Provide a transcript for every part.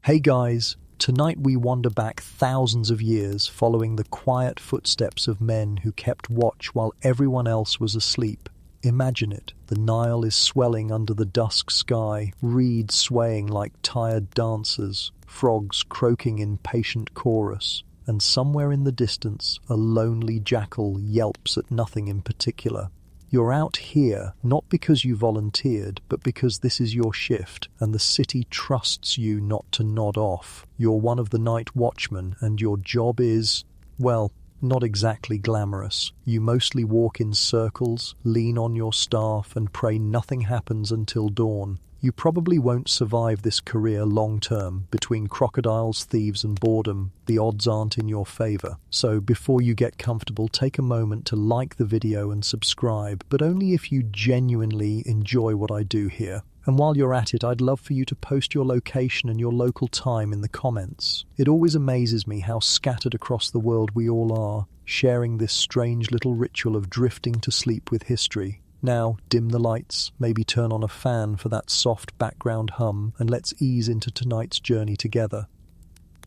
Hey guys, tonight we wander back thousands of years following the quiet footsteps of men who kept watch while everyone else was asleep. Imagine it, the Nile is swelling under the dusk sky, reeds swaying like tired dancers, frogs croaking in patient chorus, and somewhere in the distance a lonely jackal yelps at nothing in particular. You're out here not because you volunteered, but because this is your shift, and the city trusts you not to nod off. You're one of the night watchmen, and your job is, well, not exactly glamorous. You mostly walk in circles, lean on your staff, and pray nothing happens until dawn. You probably won't survive this career long term. Between crocodiles, thieves, and boredom, the odds aren't in your favor. So before you get comfortable, take a moment to like the video and subscribe, but only if you genuinely enjoy what I do here. And while you're at it, I'd love for you to post your location and your local time in the comments. It always amazes me how scattered across the world we all are, sharing this strange little ritual of drifting to sleep with history. Now, dim the lights, maybe turn on a fan for that soft background hum, and let's ease into tonight's journey together.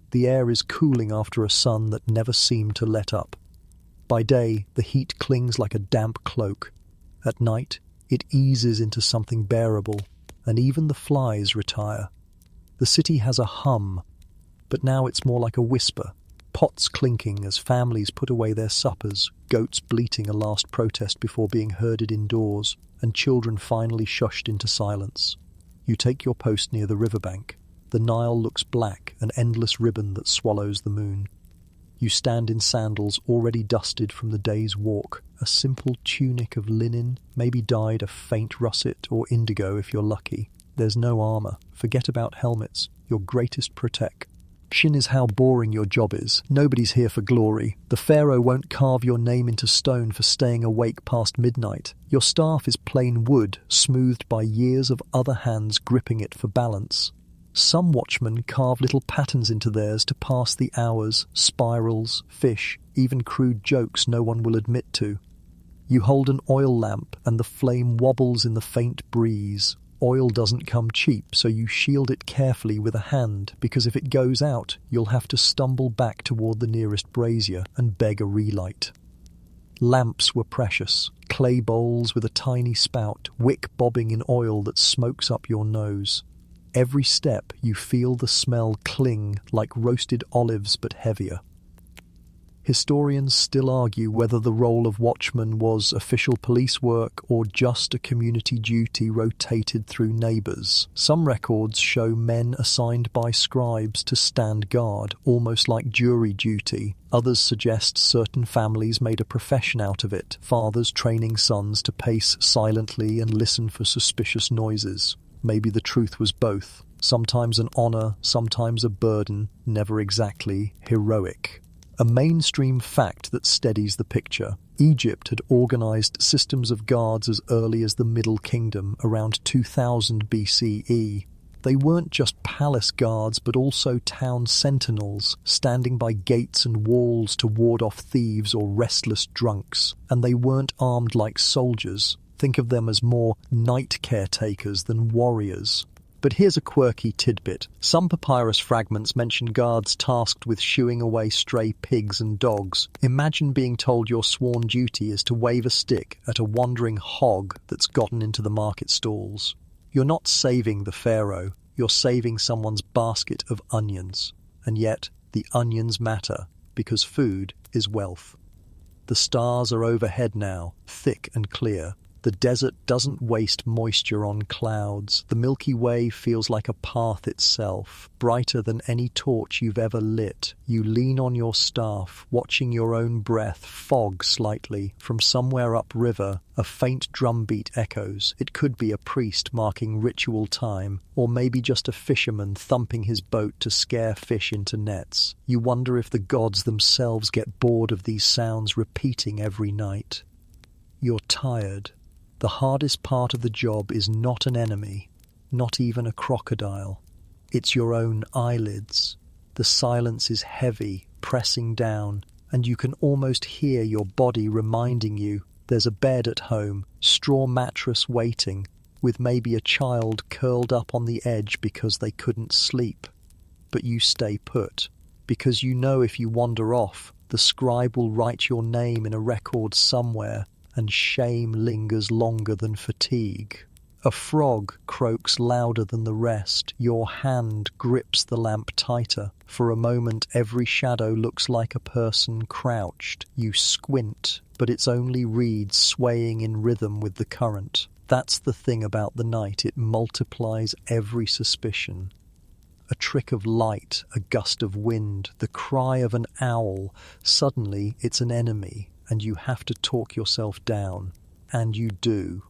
The air is cooling after a sun that never seemed to let up. By day, the heat clings like a damp cloak. At night, it eases into something bearable, and even the flies retire. The city has a hum, but now it's more like a whisper. Pots clinking as families put away their suppers, goats bleating a last protest before being herded indoors, and children finally shushed into silence. You take your post near the riverbank. The Nile looks black, an endless ribbon that swallows the moon. You stand in sandals already dusted from the day's walk, a simple tunic of linen, maybe dyed a faint russet or indigo if you're lucky. There's no armor. Forget about helmets, your greatest protect. Shin is how boring your job is. Nobody's here for glory. The pharaoh won't carve your name into stone for staying awake past midnight. Your staff is plain wood, smoothed by years of other hands gripping it for balance. Some watchmen carve little patterns into theirs to pass the hours, spirals, fish, even crude jokes no one will admit to. You hold an oil lamp and the flame wobbles in the faint breeze. Oil doesn't come cheap, so you shield it carefully with a hand, because if it goes out, you'll have to stumble back toward the nearest brazier and beg a relight. Lamps were precious, clay bowls with a tiny spout, wick bobbing in oil that smokes up your nose. Every step you feel the smell cling like roasted olives but heavier. Historians still argue whether the role of watchman was official police work or just a community duty rotated through neighbours. Some records show men assigned by scribes to stand guard, almost like jury duty. Others suggest certain families made a profession out of it, fathers training sons to pace silently and listen for suspicious noises. Maybe the truth was both. Sometimes an honour, sometimes a burden, never exactly heroic. A mainstream fact that steadies the picture. Egypt had organized systems of guards as early as the Middle Kingdom, around 2000 BCE. They weren't just palace guards, but also town sentinels, standing by gates and walls to ward off thieves or restless drunks. And they weren't armed like soldiers. Think of them as more night caretakers than warriors. But here's a quirky tidbit. Some papyrus fragments mention guards tasked with shooing away stray pigs and dogs. Imagine being told your sworn duty is to wave a stick at a wandering hog that's gotten into the market stalls. You're not saving the pharaoh, you're saving someone's basket of onions. And yet, the onions matter, because food is wealth. The stars are overhead now, thick and clear. The desert doesn't waste moisture on clouds. The Milky Way feels like a path itself, brighter than any torch you've ever lit. You lean on your staff, watching your own breath fog slightly. From somewhere upriver, a faint drumbeat echoes. It could be a priest marking ritual time, or maybe just a fisherman thumping his boat to scare fish into nets. You wonder if the gods themselves get bored of these sounds repeating every night. You're tired. The hardest part of the job is not an enemy, not even a crocodile. It's your own eyelids. The silence is heavy, pressing down, and you can almost hear your body reminding you there's a bed at home, straw mattress waiting, with maybe a child curled up on the edge because they couldn't sleep. but you stay put, because you know if you wander off, the scribe will write your name in a record somewhere, and shame lingers longer than fatigue. A frog croaks louder than the rest. Your hand grips the lamp tighter. For a moment, every shadow looks like a person crouched. You squint, but it's only reeds swaying in rhythm with the current. That's the thing about the night. It multiplies every suspicion. A trick of light, a gust of wind, the cry of an owl. Suddenly, it's an enemy, and you have to talk yourself down. And you do.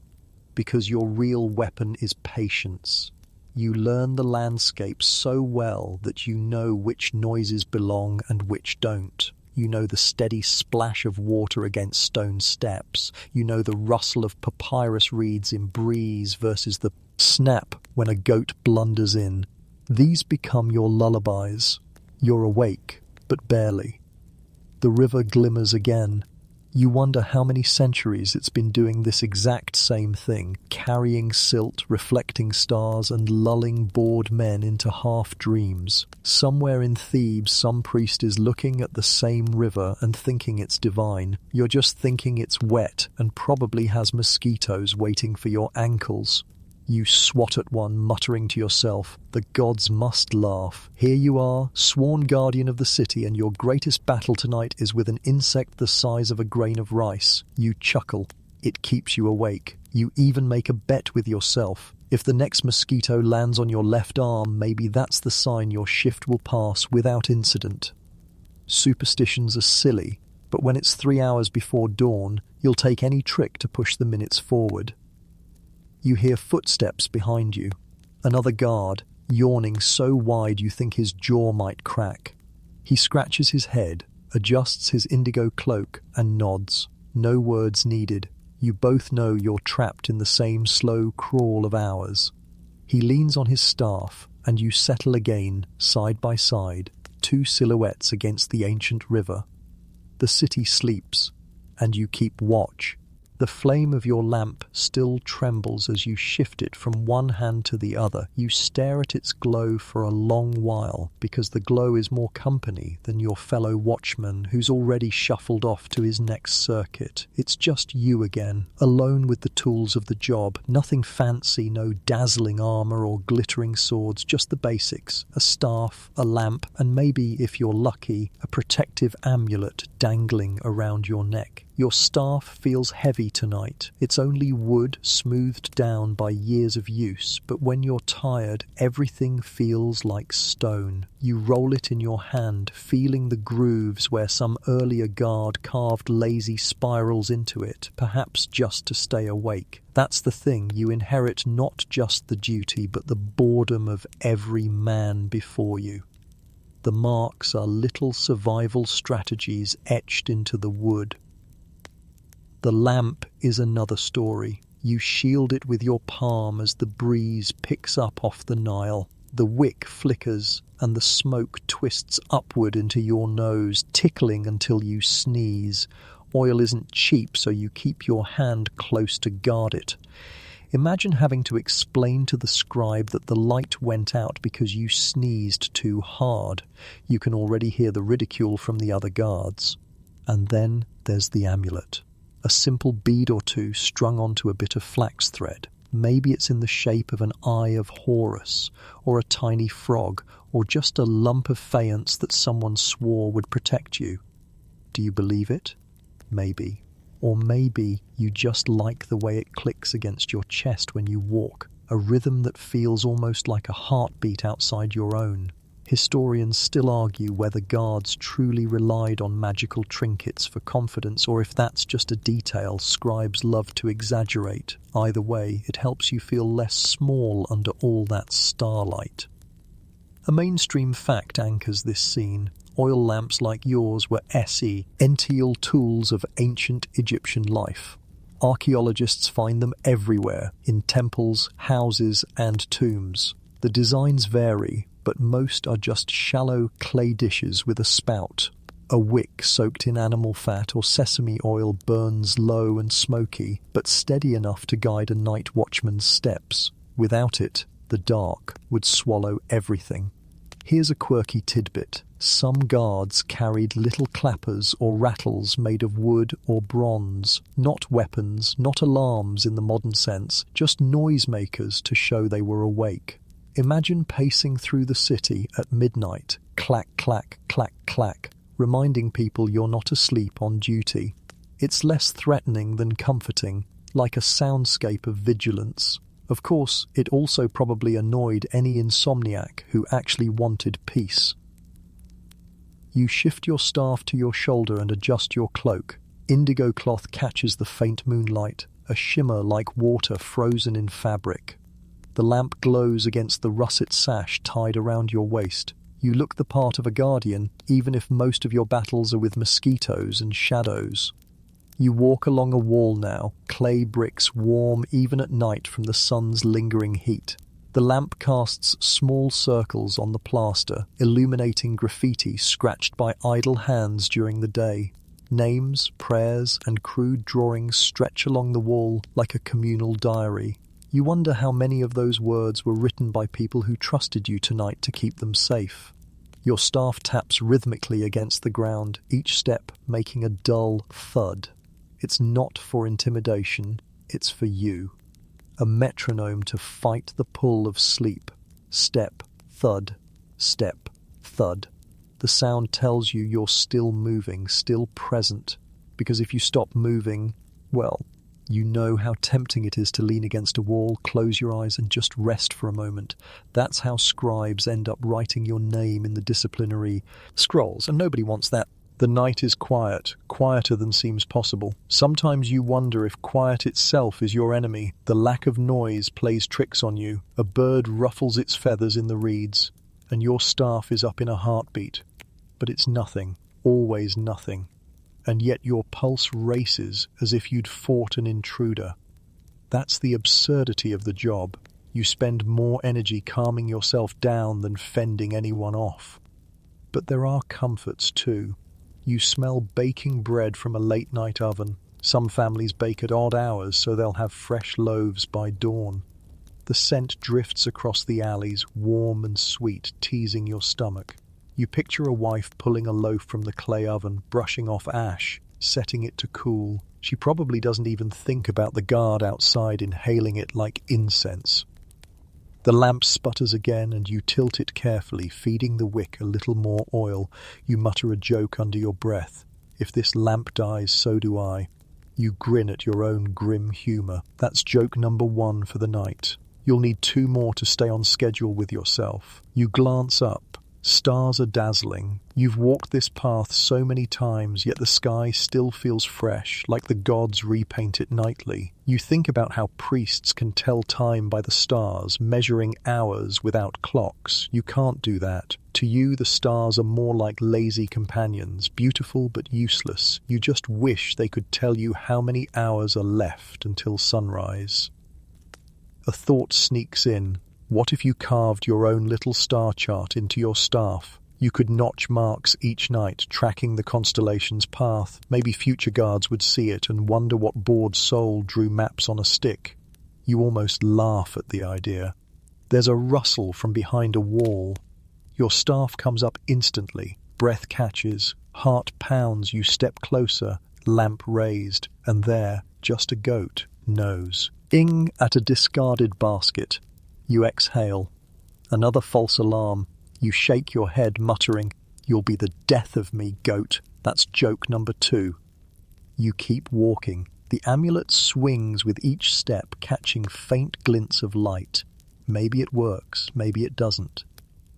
Because your real weapon is patience. You learn the landscape so well that you know which noises belong and which don't. You know the steady splash of water against stone steps. You know the rustle of papyrus reeds in breeze versus the snap when a goat blunders in. These become your lullabies. You're awake, but barely. The river glimmers again. You wonder how many centuries it's been doing this exact same thing, carrying silt, reflecting stars, and lulling bored men into half-dreams. Somewhere in Thebes, some priest is looking at the same river and thinking it's divine. You're just thinking it's wet and probably has mosquitoes waiting for your ankles. You swat at one, muttering to yourself, "The gods must laugh." Here you are, sworn guardian of the city, and your greatest battle tonight is with an insect the size of a grain of rice. You chuckle. It keeps you awake. You even make a bet with yourself. If the next mosquito lands on your left arm, maybe that's the sign your shift will pass without incident. Superstitions are silly, but when it's 3 hours before dawn, you'll take any trick to push the minutes forward. You hear footsteps behind you. Another guard, yawning so wide you think his jaw might crack. He scratches his head, adjusts his indigo cloak, and nods. No words needed. You both know you're trapped in the same slow crawl of hours. He leans on his staff, and you settle again, side by side, two silhouettes against the ancient river. The city sleeps, and you keep watch. The flame of your lamp still trembles as you shift it from one hand to the other. You stare at its glow for a long while, because the glow is more company than your fellow watchman who's already shuffled off to his next circuit. It's just you again, alone with the tools of the job. Nothing fancy, no dazzling armor or glittering swords, just the basics. A staff, a lamp, and maybe, if you're lucky, a protective amulet dangling around your neck. Your staff feels heavy tonight. It's only wood smoothed down by years of use, but when you're tired, everything feels like stone. You roll it in your hand, feeling the grooves where some earlier guard carved lazy spirals into it, perhaps just to stay awake. That's the thing, you inherit not just the duty, but the boredom of every man before you. The marks are little survival strategies etched into the wood. The lamp is another story. You shield it with your palm as the breeze picks up off the Nile. The wick flickers and the smoke twists upward into your nose, tickling until you sneeze. Oil isn't cheap, so you keep your hand close to guard it. Imagine having to explain to the scribe that the light went out because you sneezed too hard. You can already hear the ridicule from the other guards. And then there's the amulet. A simple bead or two strung onto a bit of flax thread. Maybe it's in the shape of an eye of Horus, or a tiny frog, or just a lump of faience that someone swore would protect you. Do you believe it? Maybe. Or maybe you just like the way it clicks against your chest when you walk, a rhythm that feels almost like a heartbeat outside your own. Historians still argue whether guards truly relied on magical trinkets for confidence, or if that's just a detail scribes love to exaggerate. Either way, it helps you feel less small under all that starlight. A mainstream fact anchors this scene. Oil lamps like yours were essential tools of ancient Egyptian life. Archaeologists find them everywhere, in temples, houses, and tombs. The designs vary, but most are just shallow clay dishes with a spout. A wick soaked in animal fat or sesame oil burns low and smoky, but steady enough to guide a night watchman's steps. Without it, the dark would swallow everything. Here's a quirky tidbit. Some guards carried little clappers or rattles made of wood or bronze. Not weapons, not alarms in the modern sense, just noisemakers to show they were awake. Imagine pacing through the city at midnight, clack, clack, clack, clack, reminding people you're not asleep on duty. It's less threatening than comforting, like a soundscape of vigilance. Of course, it also probably annoyed any insomniac who actually wanted peace. You shift your staff to your shoulder and adjust your cloak. Indigo cloth catches the faint moonlight, a shimmer like water frozen in fabric. The lamp glows against the russet sash tied around your waist. You look the part of a guardian, even if most of your battles are with mosquitoes and shadows. You walk along a wall now, clay bricks warm even at night from the sun's lingering heat. The lamp casts small circles on the plaster, illuminating graffiti scratched by idle hands during the day. Names, prayers, and crude drawings stretch along the wall like a communal diary. You wonder how many of those words were written by people who trusted you tonight to keep them safe. Your staff taps rhythmically against the ground, each step making a dull thud. It's not for intimidation, it's for you. A metronome to fight the pull of sleep. Step, thud, step, thud. The sound tells you you're still moving, still present. Because if you stop moving, well, you know how tempting it is to lean against a wall, close your eyes and just rest for a moment. That's how scribes end up writing your name in the disciplinary scrolls, and nobody wants that. The night is quiet, quieter than seems possible. Sometimes you wonder if quiet itself is your enemy. The lack of noise plays tricks on you. A bird ruffles its feathers in the reeds, and your staff is up in a heartbeat. But it's nothing, always nothing. And yet your pulse races as if you'd fought an intruder. That's the absurdity of the job. You spend more energy calming yourself down than fending anyone off. But there are comforts too. You smell baking bread from a late-night oven. Some families bake at odd hours so they'll have fresh loaves by dawn. The scent drifts across the alleys, warm and sweet, teasing your stomach. You picture a wife pulling a loaf from the clay oven, brushing off ash, setting it to cool. She probably doesn't even think about the guard outside inhaling it like incense. The lamp sputters again and you tilt it carefully, feeding the wick a little more oil. You mutter a joke under your breath. If this lamp dies, so do I. You grin at your own grim humour. That's joke number 1 for the night. You'll need 2 more to stay on schedule with yourself. You glance up. Stars are dazzling. You've walked this path so many times, yet the sky still feels fresh, like the gods repaint it nightly. You think about how priests can tell time by the stars, measuring hours without clocks. You can't do that. To you, the stars are more like lazy companions, beautiful but useless. You just wish they could tell you how many hours are left until sunrise. A thought sneaks in. What if you carved your own little star chart into your staff? You could notch marks each night, tracking the constellation's path. Maybe future guards would see it and wonder what bored soul drew maps on a stick. You almost laugh at the idea. There's a rustle from behind a wall. Your staff comes up instantly. Breath catches. Heart pounds. You step closer. Lamp raised. And there, just a goat, nose. Ing at a discarded basket. You exhale. Another false alarm. You shake your head, muttering, "You'll be the death of me, goat." That's joke number 2. You keep walking. The amulet swings with each step, catching faint glints of light. Maybe it works, maybe it doesn't.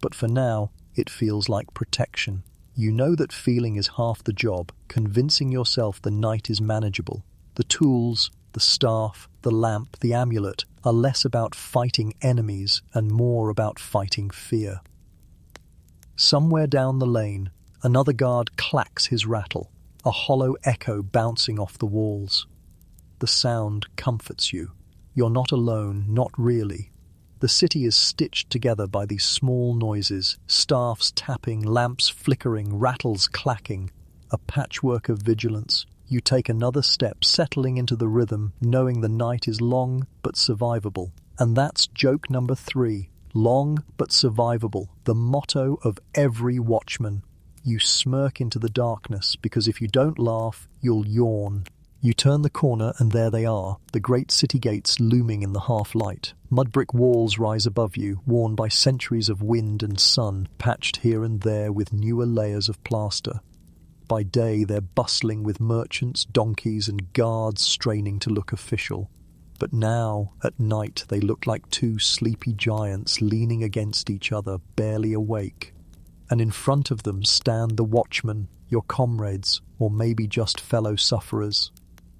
But for now, it feels like protection. You know that feeling is half the job, convincing yourself the night is manageable. The tools, the staff, the lamp, the amulet are less about fighting enemies and more about fighting fear. Somewhere down the lane, another guard clacks his rattle, a hollow echo bouncing off the walls. The sound comforts you. You're not alone, not really. The city is stitched together by these small noises, staffs tapping, lamps flickering, rattles clacking, a patchwork of vigilance. You take another step, settling into the rhythm, knowing the night is long but survivable. And that's joke number 3. Long but survivable, the motto of every watchman. You smirk into the darkness because if you don't laugh, you'll yawn. You turn the corner and there they are, the great city gates looming in the half-light. Mud brick walls rise above you, worn by centuries of wind and sun, patched here and there with newer layers of plaster. By day they're bustling with merchants, donkeys and guards straining to look official. But now, at night, they look like two sleepy giants leaning against each other, barely awake. And in front of them stand the watchmen, your comrades, or maybe just fellow sufferers.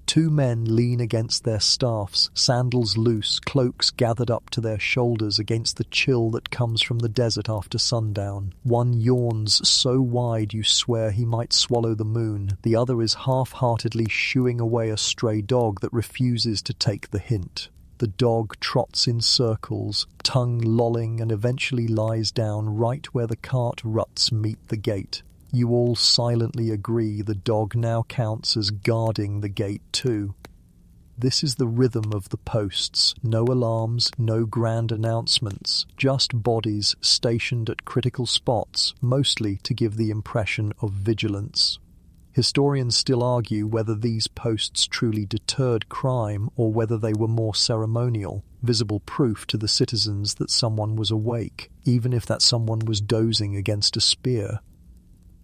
Two men lean against their staffs, sandals loose, cloaks gathered up to their shoulders against the chill that comes from the desert after sundown. One yawns so wide you swear he might swallow the moon. The other is half-heartedly shooing away a stray dog that refuses to take the hint. The dog trots in circles, tongue lolling, and eventually lies down right where the cart ruts meet the gate. You all silently agree the dog now counts as guarding the gate too. This is the rhythm of the posts. No alarms, no grand announcements, just bodies stationed at critical spots, mostly to give the impression of vigilance. Historians still argue whether these posts truly deterred crime or whether they were more ceremonial, visible proof to the citizens that someone was awake, even if that someone was dozing against a spear.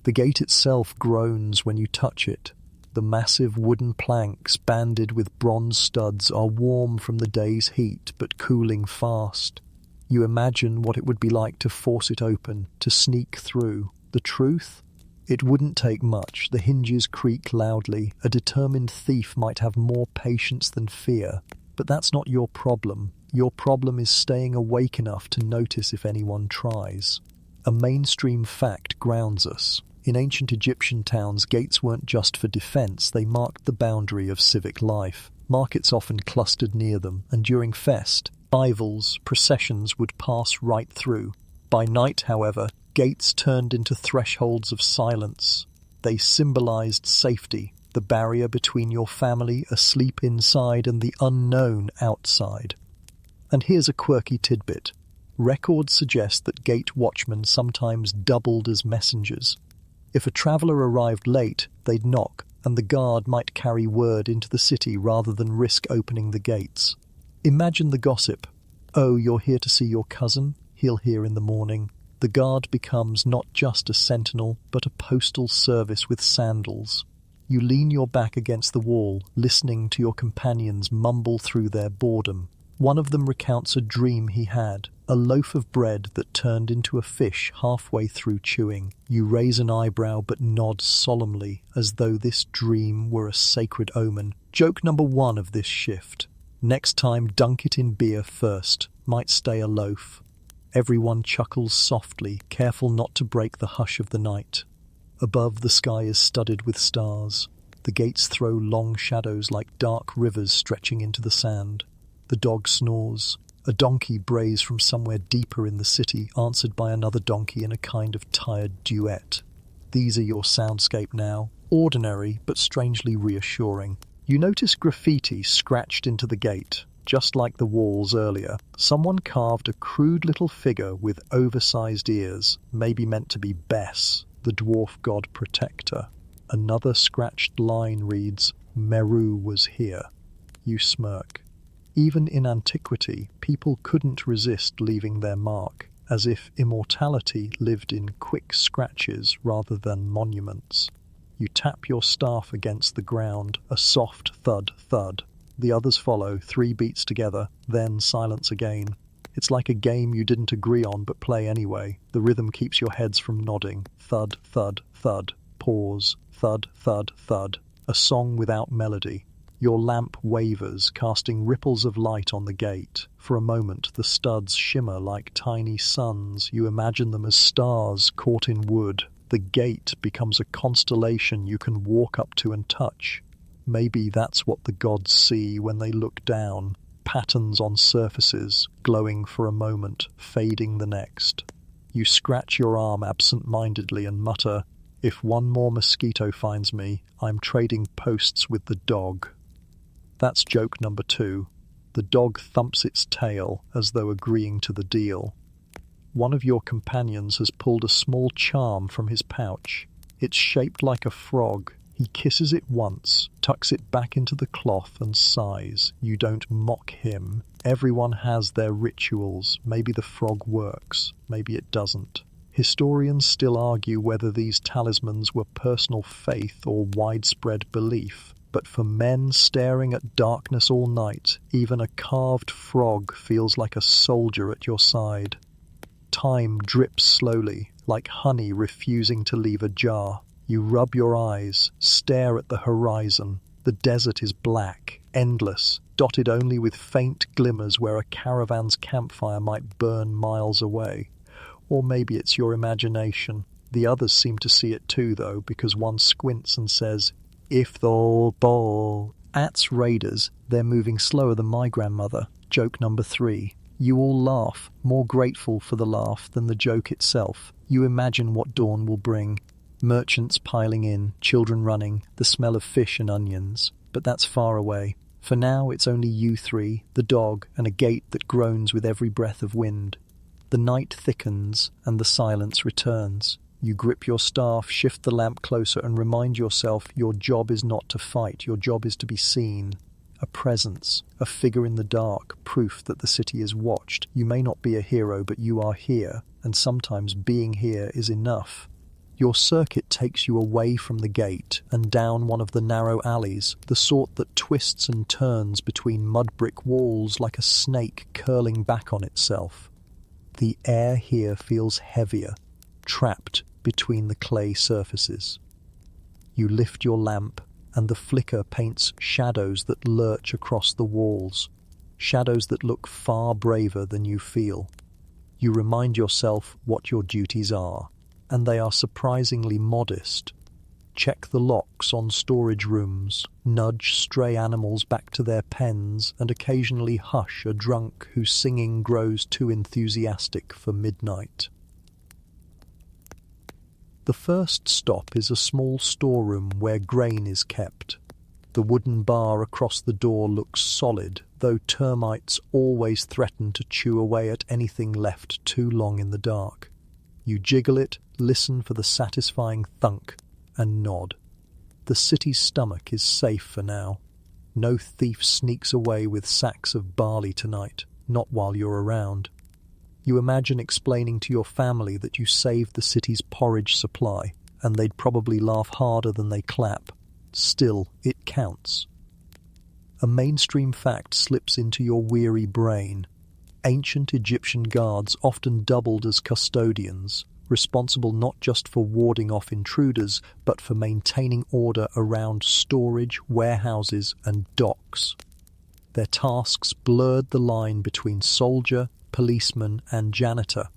The gate itself groans when you touch it. The massive wooden planks, banded with bronze studs, are warm from the day's heat, but cooling fast. You imagine what it would be like to force it open, to sneak through. The truth? It wouldn't take much. The hinges creak loudly. A determined thief might have more patience than fear. But that's not your problem. Your problem is staying awake enough to notice if anyone tries. A mainstream fact grounds us. In ancient Egyptian towns, gates weren't just for defense, they marked the boundary of civic life. Markets often clustered near them, and during festivals, processions would pass right through. By night, however, gates turned into thresholds of silence. They symbolized safety, the barrier between your family asleep inside and the unknown outside. And here's a quirky tidbit. Records suggest that gate watchmen sometimes doubled as messengers. If a traveller arrived late, they'd knock, and the guard might carry word into the city rather than risk opening the gates. Imagine the gossip. "Oh, you're here to see your cousin?" he'll hear in the morning. The guard becomes not just a sentinel, but a postal service with sandals. You lean your back against the wall, listening to your companions mumble through their boredom. One of them recounts a dream he had, a loaf of bread that turned into a fish halfway through chewing. You raise an eyebrow but nod solemnly, as though this dream were a sacred omen. Joke number 1 of this shift. Next time, dunk it in beer first. Might stay a loaf. Everyone chuckles softly, careful not to break the hush of the night. Above, the sky is studded with stars. The gates throw long shadows like dark rivers stretching into the sand. The dog snores. A donkey brays from somewhere deeper in the city, answered by another donkey in a kind of tired duet. These are your soundscape now, ordinary but strangely reassuring. You notice graffiti scratched into the gate, just like the walls earlier. Someone carved a crude little figure with oversized ears, maybe meant to be Bess, the dwarf god protector. Another scratched line reads, "Meru was here." You smirk. Even in antiquity, people couldn't resist leaving their mark, as if immortality lived in quick scratches rather than monuments. You tap your staff against the ground, a soft thud, thud. The others follow, 3 beats together, then silence again. It's like a game you didn't agree on but play anyway. The rhythm keeps your heads from nodding. Thud, thud, thud. Pause. Thud, thud, thud. A song without melody. Your lamp wavers, casting ripples of light on the gate. For a moment, the studs shimmer like tiny suns. You imagine them as stars caught in wood. The gate becomes a constellation you can walk up to and touch. Maybe that's what the gods see when they look down. Patterns on surfaces, glowing for a moment, fading the next. You scratch your arm absent-mindedly and mutter, "If one more mosquito finds me, I'm trading posts with the dog." That's joke number 2. The dog thumps its tail as though agreeing to the deal. One of your companions has pulled a small charm from his pouch. It's shaped like a frog. He kisses it once, tucks it back into the cloth and sighs. You don't mock him. Everyone has their rituals. Maybe the frog works, maybe it doesn't. Historians still argue whether these talismans were personal faith or widespread belief. But for men staring at darkness all night, even a carved frog feels like a soldier at your side. Time drips slowly, like honey refusing to leave a jar. You rub your eyes, stare at the horizon. The desert is black, endless, dotted only with faint glimmers where a caravan's campfire might burn miles away. Or maybe it's your imagination. The others seem to see it too, though, because one squints and says, "If the ball." At's raiders, they're moving slower than my grandmother. Joke number 3. You all laugh, more grateful for the laugh than the joke itself. You imagine what dawn will bring. Merchants piling in, children running, the smell of fish and onions. But that's far away. For now, it's only you three, the dog, and a gate that groans with every breath of wind. The night thickens, and the silence returns. You grip your staff, shift the lamp closer, and remind yourself your job is not to fight, your job is to be seen. A presence, a figure in the dark, proof that the city is watched. You may not be a hero, but you are here, and sometimes being here is enough. Your circuit takes you away from the gate and down one of the narrow alleys, the sort that twists and turns between mud-brick walls like a snake curling back on itself. The air here feels heavier, trapped between the clay surfaces. You lift your lamp, and the flicker paints shadows that lurch across the walls, shadows that look far braver than you feel. You remind yourself what your duties are, and they are surprisingly modest. Check the locks on storage rooms, nudge stray animals back to their pens, and occasionally hush a drunk whose singing grows too enthusiastic for midnight. The first stop is a small storeroom where grain is kept. The wooden bar across the door looks solid, though termites always threaten to chew away at anything left too long in the dark. You jiggle it, listen for the satisfying thunk, and nod. The city's stomach is safe for now. No thief sneaks away with sacks of barley tonight, not while you're around. You imagine explaining to your family that you saved the city's porridge supply, and they'd probably laugh harder than they clap. Still, it counts. A mainstream fact slips into your weary brain. Ancient Egyptian guards often doubled as custodians, responsible not just for warding off intruders, but for maintaining order around storage, warehouses, and docks. Their tasks blurred the line between soldier, policeman, and janitor.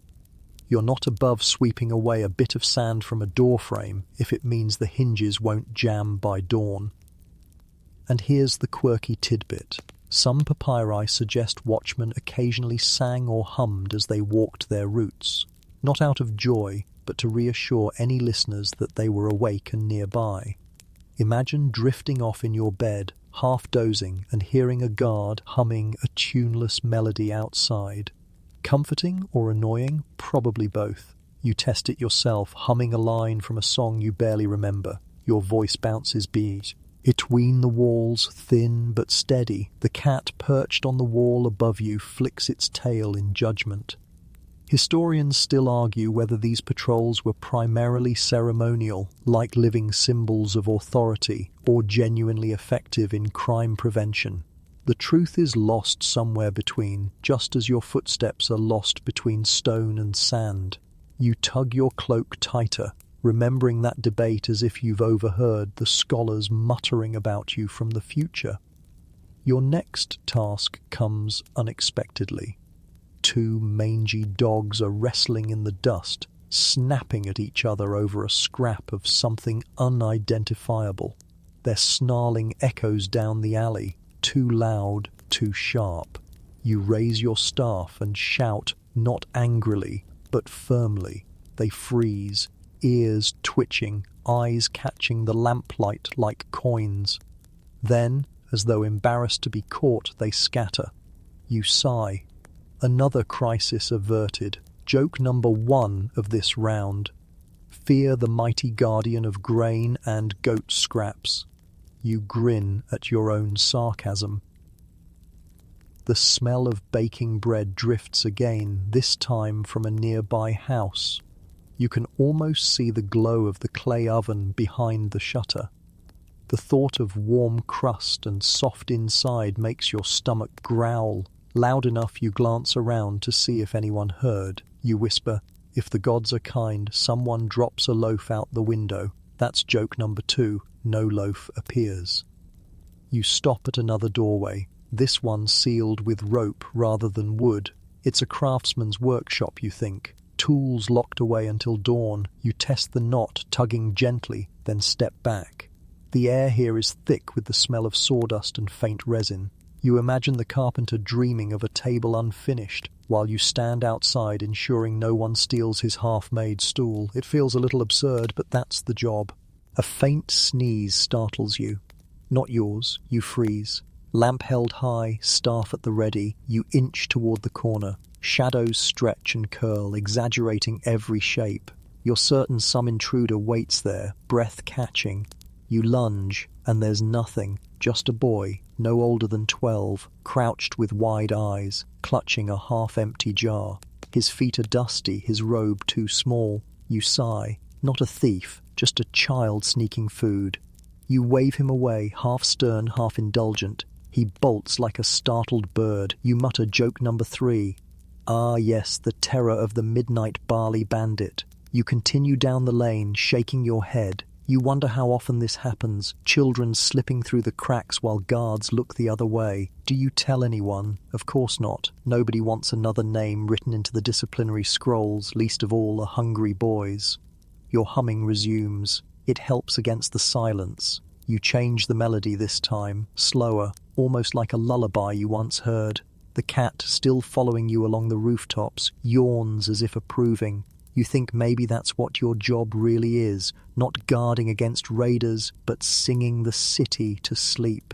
You're not above sweeping away a bit of sand from a doorframe if it means the hinges won't jam by dawn. And here's the quirky tidbit. Some papyri suggest watchmen occasionally sang or hummed as they walked their routes, not out of joy, but to reassure any listeners that they were awake and nearby. Imagine drifting off in your bed, half dozing, and hearing a guard humming a tuneless melody outside. Comforting or annoying? Probably both. You test it yourself, humming a line from a song you barely remember. Your voice bounces beat. Between the walls, thin but steady, the cat perched on the wall above you flicks its tail in judgment. Historians still argue whether these patrols were primarily ceremonial, like living symbols of authority, or genuinely effective in crime prevention. The truth is lost somewhere between, just as your footsteps are lost between stone and sand. You tug your cloak tighter, remembering that debate as if you've overheard the scholars muttering about you from the future. Your next task comes unexpectedly. 2 mangy dogs are wrestling in the dust, snapping at each other over a scrap of something unidentifiable. Their snarling echoes down the alley, too loud, too sharp. You raise your staff and shout, not angrily, but firmly. They freeze, ears twitching, eyes catching the lamplight like coins. Then, as though embarrassed to be caught, they scatter. You sigh. Another crisis averted, Joke number 1 of this round. Fear the mighty guardian of grain and goat scraps. You grin at your own sarcasm. The smell of baking bread drifts again, this time from a nearby house. You can almost see the glow of the clay oven behind the shutter. The thought of warm crust and soft inside makes your stomach growl. Loud enough you glance around to see if anyone heard. You whisper, "If the gods are kind, someone drops a loaf out the window." That's joke number 2. No loaf appears. You stop at another doorway, this one sealed with rope rather than wood. It's a craftsman's workshop, you think. Tools locked away until dawn. You test the knot, tugging gently, then step back. The air here is thick with the smell of sawdust and faint resin. You imagine the carpenter dreaming of a table unfinished, while you stand outside ensuring no one steals his half-made stool. It feels a little absurd, but that's the job. A faint sneeze startles you. Not yours, you freeze. Lamp held high, staff at the ready, you inch toward the corner. Shadows stretch and curl, exaggerating every shape. You're certain some intruder waits there, breath catching. You lunge, and there's nothing, just a boy, no older than 12, crouched with wide eyes, clutching a half-empty jar. His feet are dusty, his robe too small. You sigh. Not a thief, just a child sneaking food. You wave him away, half stern, half indulgent. He bolts like a startled bird. You mutter joke number 3. Ah yes, the terror of the midnight barley bandit. You continue down the lane, shaking your head. You wonder how often this happens, children slipping through the cracks while guards look the other way. Do you tell anyone? Of course not. Nobody wants another name written into the disciplinary scrolls, least of all a hungry boy's. Your humming resumes. It helps against the silence. You change the melody this time, slower, almost like a lullaby you once heard. The cat, still following you along the rooftops, yawns as if approving. You think maybe that's what your job really is, not guarding against raiders, but singing the city to sleep.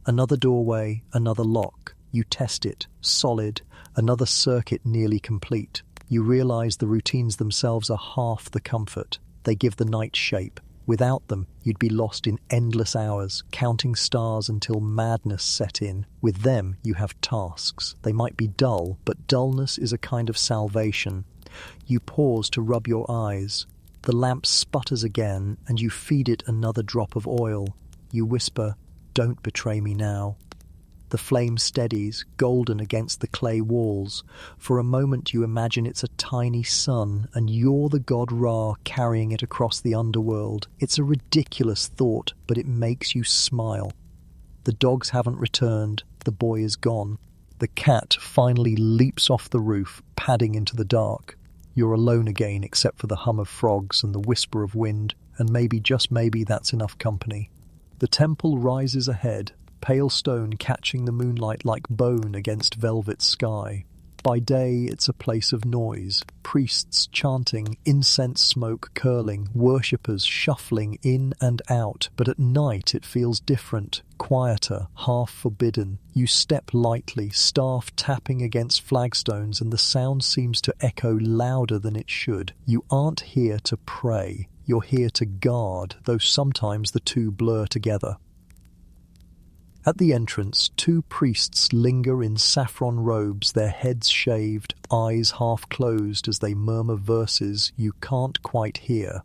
Another doorway, another lock. You test it, solid, another circuit nearly complete. You realize the routines themselves are half the comfort. They give the night shape. Without them, you'd be lost in endless hours, counting stars until madness set in. With them, you have tasks. They might be dull, but dullness is a kind of salvation. You pause to rub your eyes. The lamp sputters again, and you feed it another drop of oil. You whisper, "Don't betray me now." The flame steadies, golden against the clay walls. For a moment you imagine it's a tiny sun, and you're the god Ra carrying it across the underworld. It's a ridiculous thought, but it makes you smile. The dogs haven't returned, the boy is gone. The cat finally leaps off the roof, padding into the dark. You're alone again except for the hum of frogs and the whisper of wind, and maybe, just maybe, that's enough company. The temple rises ahead, pale stone catching the moonlight like bone against velvet sky. By day, it's a place of noise, priests chanting, incense smoke curling, worshippers shuffling in and out. But at night it feels different, quieter, half forbidden. You step lightly, staff tapping against flagstones, and the sound seems to echo louder than it should. You aren't here to pray, you're here to guard, though sometimes the two blur together. At the entrance, 2 priests linger in saffron robes, their heads shaved, eyes half closed as they murmur verses you can't quite hear.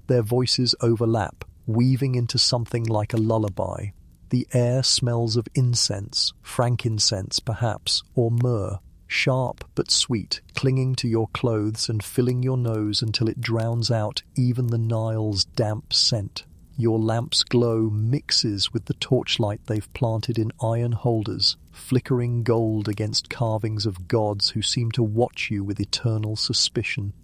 Their voices overlap, weaving into something like a lullaby. The air smells of incense, frankincense perhaps, or myrrh, sharp but sweet, clinging to your clothes and filling your nose until it drowns out even the Nile's damp scent. Your lamp's glow mixes with the torchlight they've planted in iron holders, flickering gold against carvings of gods who seem to watch you with eternal suspicion.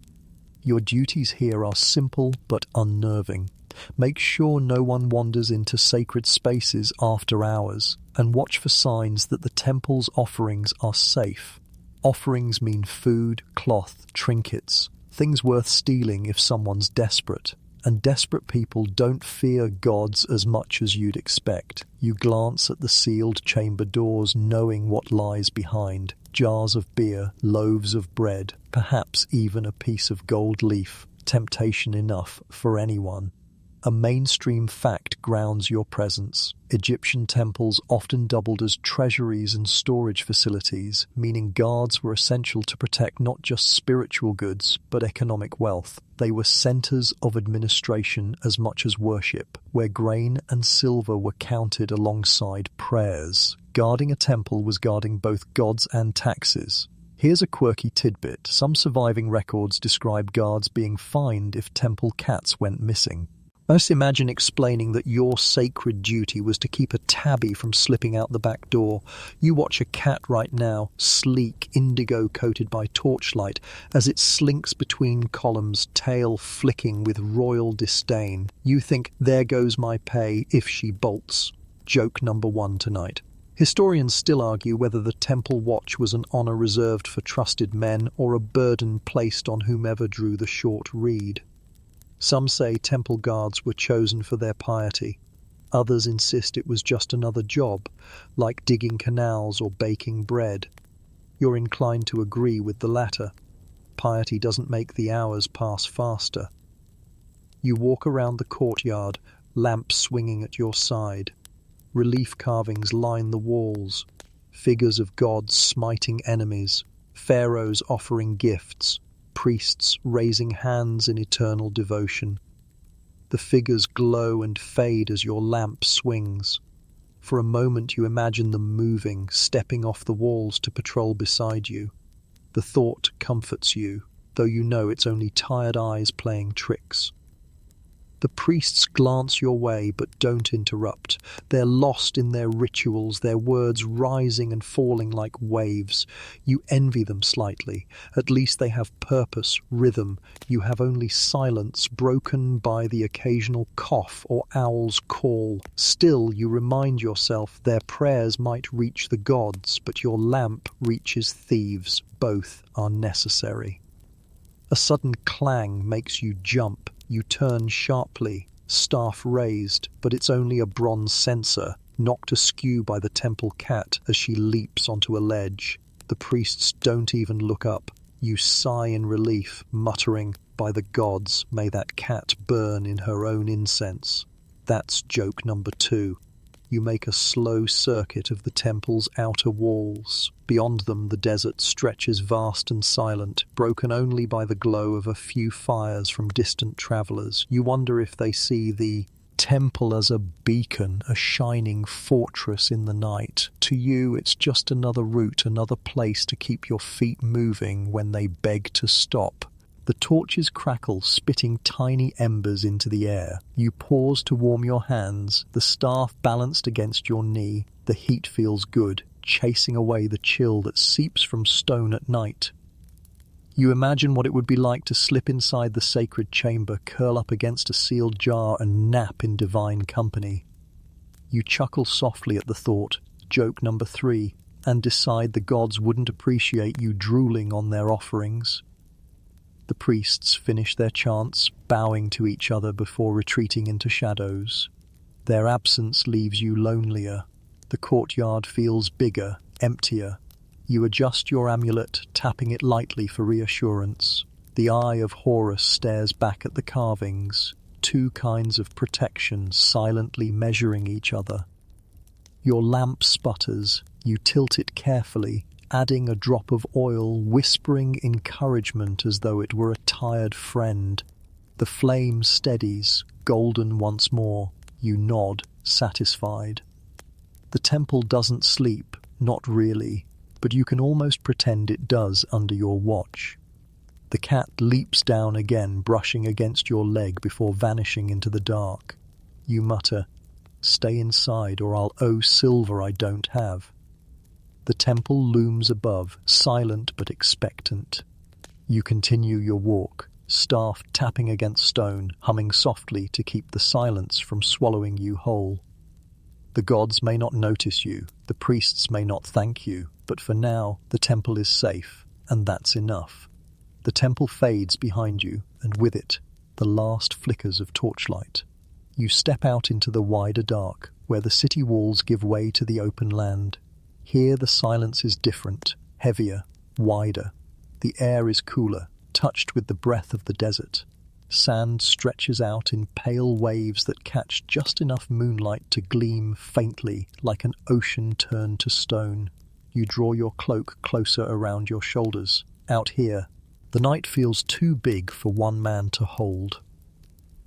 Your duties here are simple but unnerving. Make sure no one wanders into sacred spaces after hours, and watch for signs that the temple's offerings are safe. Offerings mean food, cloth, trinkets, things worth stealing if someone's desperate. and desperate people don't fear gods as much as you'd expect. You glance at the sealed chamber doors, knowing what lies behind. Jars of beer, loaves of bread, perhaps even a piece of gold leaf. Temptation enough for anyone. A mainstream fact grounds your presence. Egyptian temples often doubled as treasuries and storage facilities, meaning guards were essential to protect not just spiritual goods, but economic wealth. They were centers of administration as much as worship, where grain and silver were counted alongside prayers. Guarding a temple was guarding both gods and taxes. Here's a quirky tidbit. Some surviving records describe guards being fined if temple cats went missing. Just imagine explaining that your sacred duty was to keep a tabby from slipping out the back door. You watch a cat right now, sleek, indigo-coated by torchlight, as it slinks between columns, tail flicking with royal disdain. You think, there goes my pay if she bolts. Joke number 1 tonight. Historians still argue whether the temple watch was an honor reserved for trusted men or a burden placed on whomever drew the short reed. Some say temple guards were chosen for their piety. Others insist it was just another job, like digging canals or baking bread. You're inclined to agree with the latter. Piety doesn't make the hours pass faster. You walk around the courtyard, lamps swinging at your side. Relief carvings line the walls, figures of gods smiting enemies, pharaohs offering gifts, priests raising hands in eternal devotion. The figures glow and fade as your lamp swings. For a moment you imagine them moving, stepping off the walls to patrol beside you. The thought comforts you, though you know it's only tired eyes playing tricks. The priests glance your way but don't interrupt. They're lost in their rituals, their words rising and falling like waves. You envy them slightly. At least they have purpose, rhythm. You have only silence, broken by the occasional cough or owl's call. Still, you remind yourself their prayers might reach the gods, but your lamp reaches thieves. Both are necessary. A sudden clang makes you jump. You turn sharply, staff raised, but it's only a bronze censer, knocked askew by the temple cat as she leaps onto a ledge. The priests don't even look up. You sigh in relief, muttering, "By the gods, may that cat burn in her own incense." That's joke number 2. You make a slow circuit of the temple's outer walls. Beyond them, the desert stretches vast and silent, broken only by the glow of a few fires from distant travelers. You wonder if they see the temple as a beacon, a shining fortress in the night. To you, it's just another route, another place to keep your feet moving when they beg to stop. The torches crackle, spitting tiny embers into the air. You pause to warm your hands, the staff balanced against your knee. The heat feels good, chasing away the chill that seeps from stone at night. You imagine what it would be like to slip inside the sacred chamber, curl up against a sealed jar and nap in divine company. You chuckle softly at the thought, joke number 3, and decide the gods wouldn't appreciate you drooling on their offerings. The priests finish their chants, bowing to each other before retreating into shadows. Their absence leaves you lonelier. The courtyard feels bigger, emptier. You adjust your amulet, tapping it lightly for reassurance. The eye of Horus stares back at the carvings, 2 kinds of protection silently measuring each other. Your lamp sputters. You tilt it carefully, adding a drop of oil, whispering encouragement as though it were a tired friend. The flame steadies, golden once more. You nod, satisfied. The temple doesn't sleep, not really, but you can almost pretend it does under your watch. The cat leaps down again, brushing against your leg before vanishing into the dark. You mutter, "Stay inside or I'll owe silver I don't have." The temple looms above, silent but expectant. You continue your walk, staff tapping against stone, humming softly to keep the silence from swallowing you whole. The gods may not notice you, the priests may not thank you, but for now the temple is safe, and that's enough. The temple fades behind you, and with it, the last flickers of torchlight. You step out into the wider dark, where the city walls give way to the open land. Here the silence is different, heavier, wider. The air is cooler, touched with the breath of the desert. Sand stretches out in pale waves that catch just enough moonlight to gleam faintly like an ocean turned to stone. You draw your cloak closer around your shoulders. Out here, the night feels too big for one man to hold.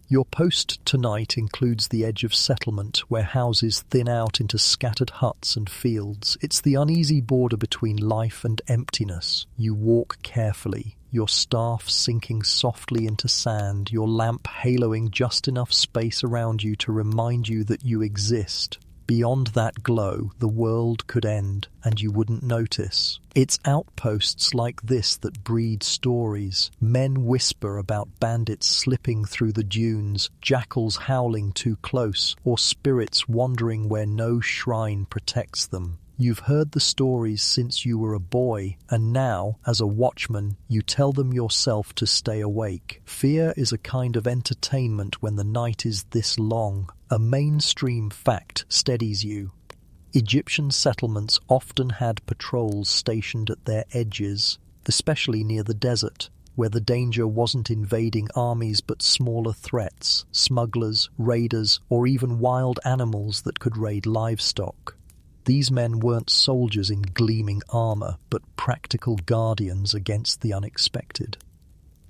Your post tonight includes the edge of settlement where houses thin out into scattered huts and fields. It's the uneasy border between life and emptiness. You walk carefully, your staff sinking softly into sand, your lamp haloing just enough space around you to remind you that you exist. Beyond that glow, the world could end, and you wouldn't notice. It's outposts like this that breed stories. Men whisper about bandits slipping through the dunes, jackals howling too close, or spirits wandering where no shrine protects them. You've heard the stories since you were a boy, and now, as a watchman, you tell them yourself to stay awake. Fear is a kind of entertainment when the night is this long. A mainstream fact steadies you. Egyptian settlements often had patrols stationed at their edges, especially near the desert, where the danger wasn't invading armies but smaller threats, smugglers, raiders, or even wild animals that could raid livestock. These men weren't soldiers in gleaming armor, but practical guardians against the unexpected.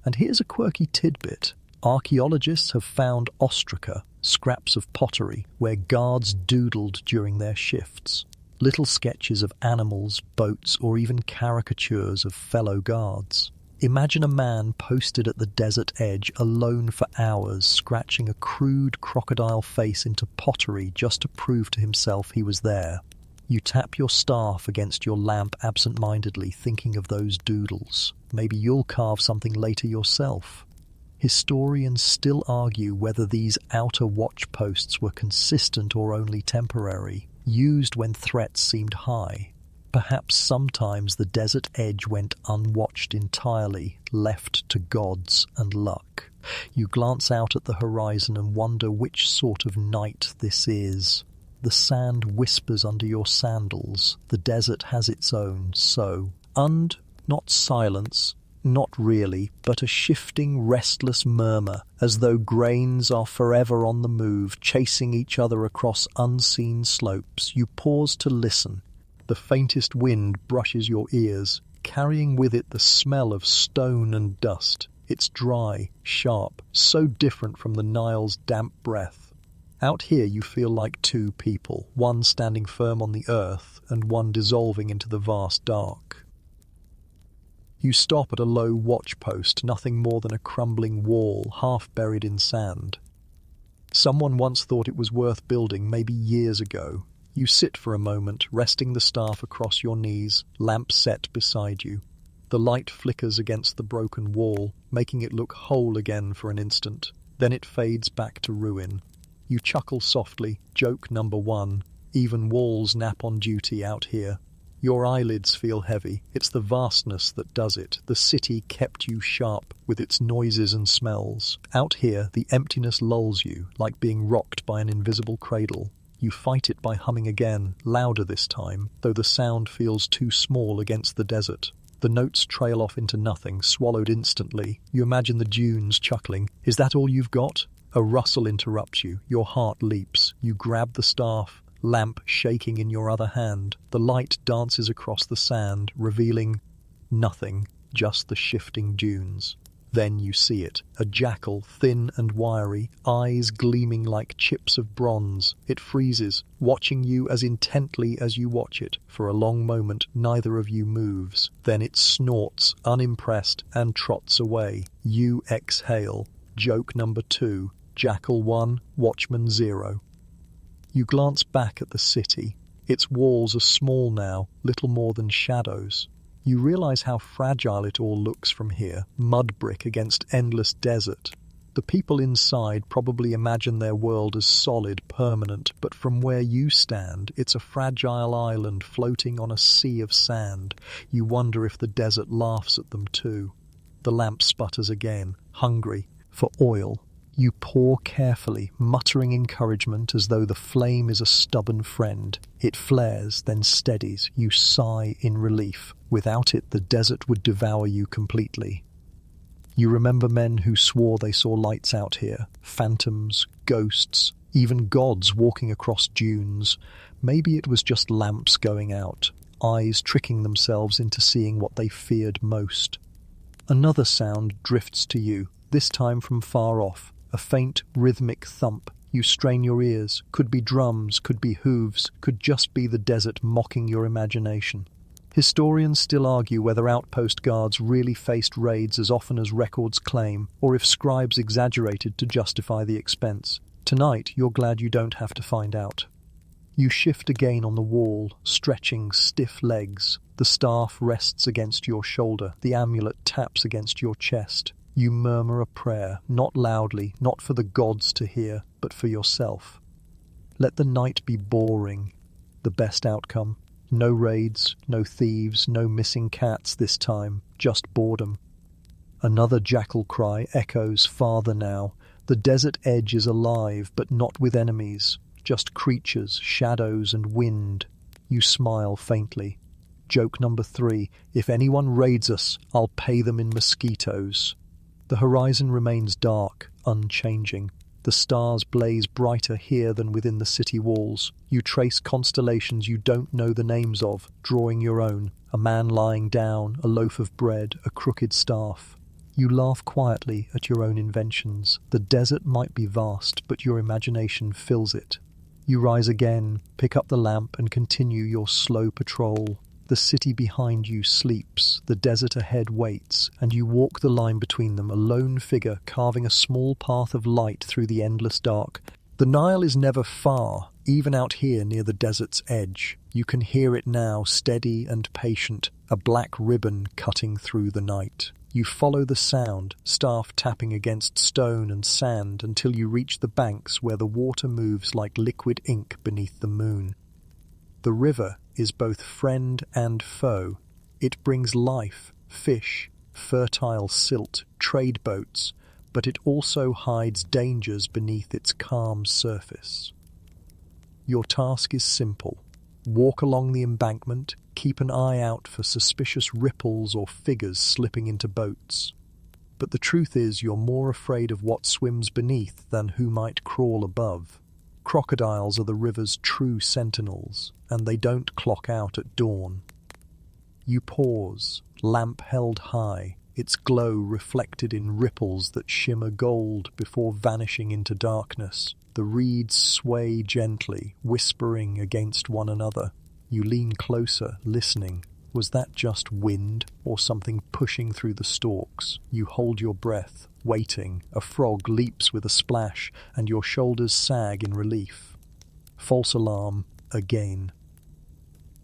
And here's a quirky tidbit. Archaeologists have found ostraca, scraps of pottery, where guards doodled during their shifts. Little sketches of animals, boats, or even caricatures of fellow guards. Imagine a man posted at the desert edge alone for hours, scratching a crude crocodile face into pottery just to prove to himself he was there. You tap your staff against your lamp absent-mindedly, thinking of those doodles. Maybe you'll carve something later yourself. Historians still argue whether these outer watch posts were consistent or only temporary, used when threats seemed high. Perhaps sometimes the desert edge went unwatched entirely, left to gods and luck. You glance out at the horizon and wonder which sort of night this is. The sand whispers under your sandals. The desert has its own so. And not silence, not really, but a shifting, restless murmur, as though grains are forever on the move, chasing each other across unseen slopes. You pause to listen. The faintest wind brushes your ears, carrying with it the smell of stone and dust. It's dry, sharp, so different from the Nile's damp breath. Out here you feel like two people, one standing firm on the earth and one dissolving into the vast dark. You stop at a low watch post, nothing more than a crumbling wall, half buried in sand. Someone once thought it was worth building, maybe years ago. You sit for a moment, resting the staff across your knees, lamp set beside you. The light flickers against the broken wall, making it look whole again for an instant. Then it fades back to ruin. You chuckle softly, joke number one. Even walls nap on duty out here. Your eyelids feel heavy. It's the vastness that does it. The city kept you sharp with its noises and smells. Out here, the emptiness lulls you, like being rocked by an invisible cradle. You fight it by humming again, louder this time, though the sound feels too small against the desert. The notes trail off into nothing, swallowed instantly. You imagine the dunes chuckling. Is that all you've got? A rustle interrupts you. Your heart leaps. You grab the staff, lamp shaking in your other hand. The light dances across the sand, revealing nothing, just the shifting dunes. Then you see it, a jackal, thin and wiry, eyes gleaming like chips of bronze. It freezes, watching you as intently as you watch it. For a long moment, neither of you moves. Then it snorts, unimpressed, and trots away. You exhale. Joke number 2. Jackal 1, Watchman 0. You glance back at the city. Its walls are small now, little more than shadows. You realize how fragile it all looks from here, mud brick against endless desert. The people inside probably imagine their world as solid, permanent, but from where you stand, it's a fragile island floating on a sea of sand. You wonder if the desert laughs at them too. The lamp sputters again, hungry, for oil. You pour carefully, muttering encouragement as though the flame is a stubborn friend. It flares, then steadies. You sigh in relief. Without it, the desert would devour you completely. You remember men who swore they saw lights out here, phantoms, ghosts, even gods walking across dunes. Maybe it was just lamps going out, eyes tricking themselves into seeing what they feared most. Another sound drifts to you, this time from far off, a faint, rhythmic thump. You strain your ears. Could be drums, could be hooves, could just be the desert mocking your imagination. Historians still argue whether outpost guards really faced raids as often as records claim, or if scribes exaggerated to justify the expense. Tonight, you're glad you don't have to find out. You shift again on the wall, stretching stiff legs. The staff rests against your shoulder, the amulet taps against your chest. You murmur a prayer, not loudly, not for the gods to hear, but for yourself. Let the night be boring, the best outcome. No raids, no thieves, no missing cats this time, just boredom. Another jackal cry echoes farther now. The desert edge is alive, but not with enemies, just creatures, shadows, and wind. You smile faintly. Joke number 3, if anyone raids us, I'll pay them in mosquitoes. The horizon remains dark, unchanging. The stars blaze brighter here than within the city walls. You trace constellations you don't know the names of, drawing your own. A man lying down, a loaf of bread, a crooked staff. You laugh quietly at your own inventions. The desert might be vast, but your imagination fills it. You rise again, pick up the lamp, and continue your slow patrol. The city behind you sleeps, the desert ahead waits, and you walk the line between them, a lone figure carving a small path of light through the endless dark. The Nile is never far, even out here near the desert's edge. You can hear it now, steady and patient, a black ribbon cutting through the night. You follow the sound, staff tapping against stone and sand, until you reach the banks where the water moves like liquid ink beneath the moon. The river is both friend and foe. It brings life, fish, fertile silt, trade boats, but it also hides dangers beneath its calm surface. Your task is simple. Walk along the embankment, keep an eye out for suspicious ripples or figures slipping into boats. But the truth is you're more afraid of what swims beneath than who might crawl above. Crocodiles are the river's true sentinels, and they don't clock out at dawn. You pause, lamp held high, its glow reflected in ripples that shimmer gold before vanishing into darkness. The reeds sway gently, whispering against one another. You lean closer, listening. Was that just wind, or something pushing through the stalks? You hold your breath, waiting. A frog leaps with a splash, and your shoulders sag in relief. False alarm, again.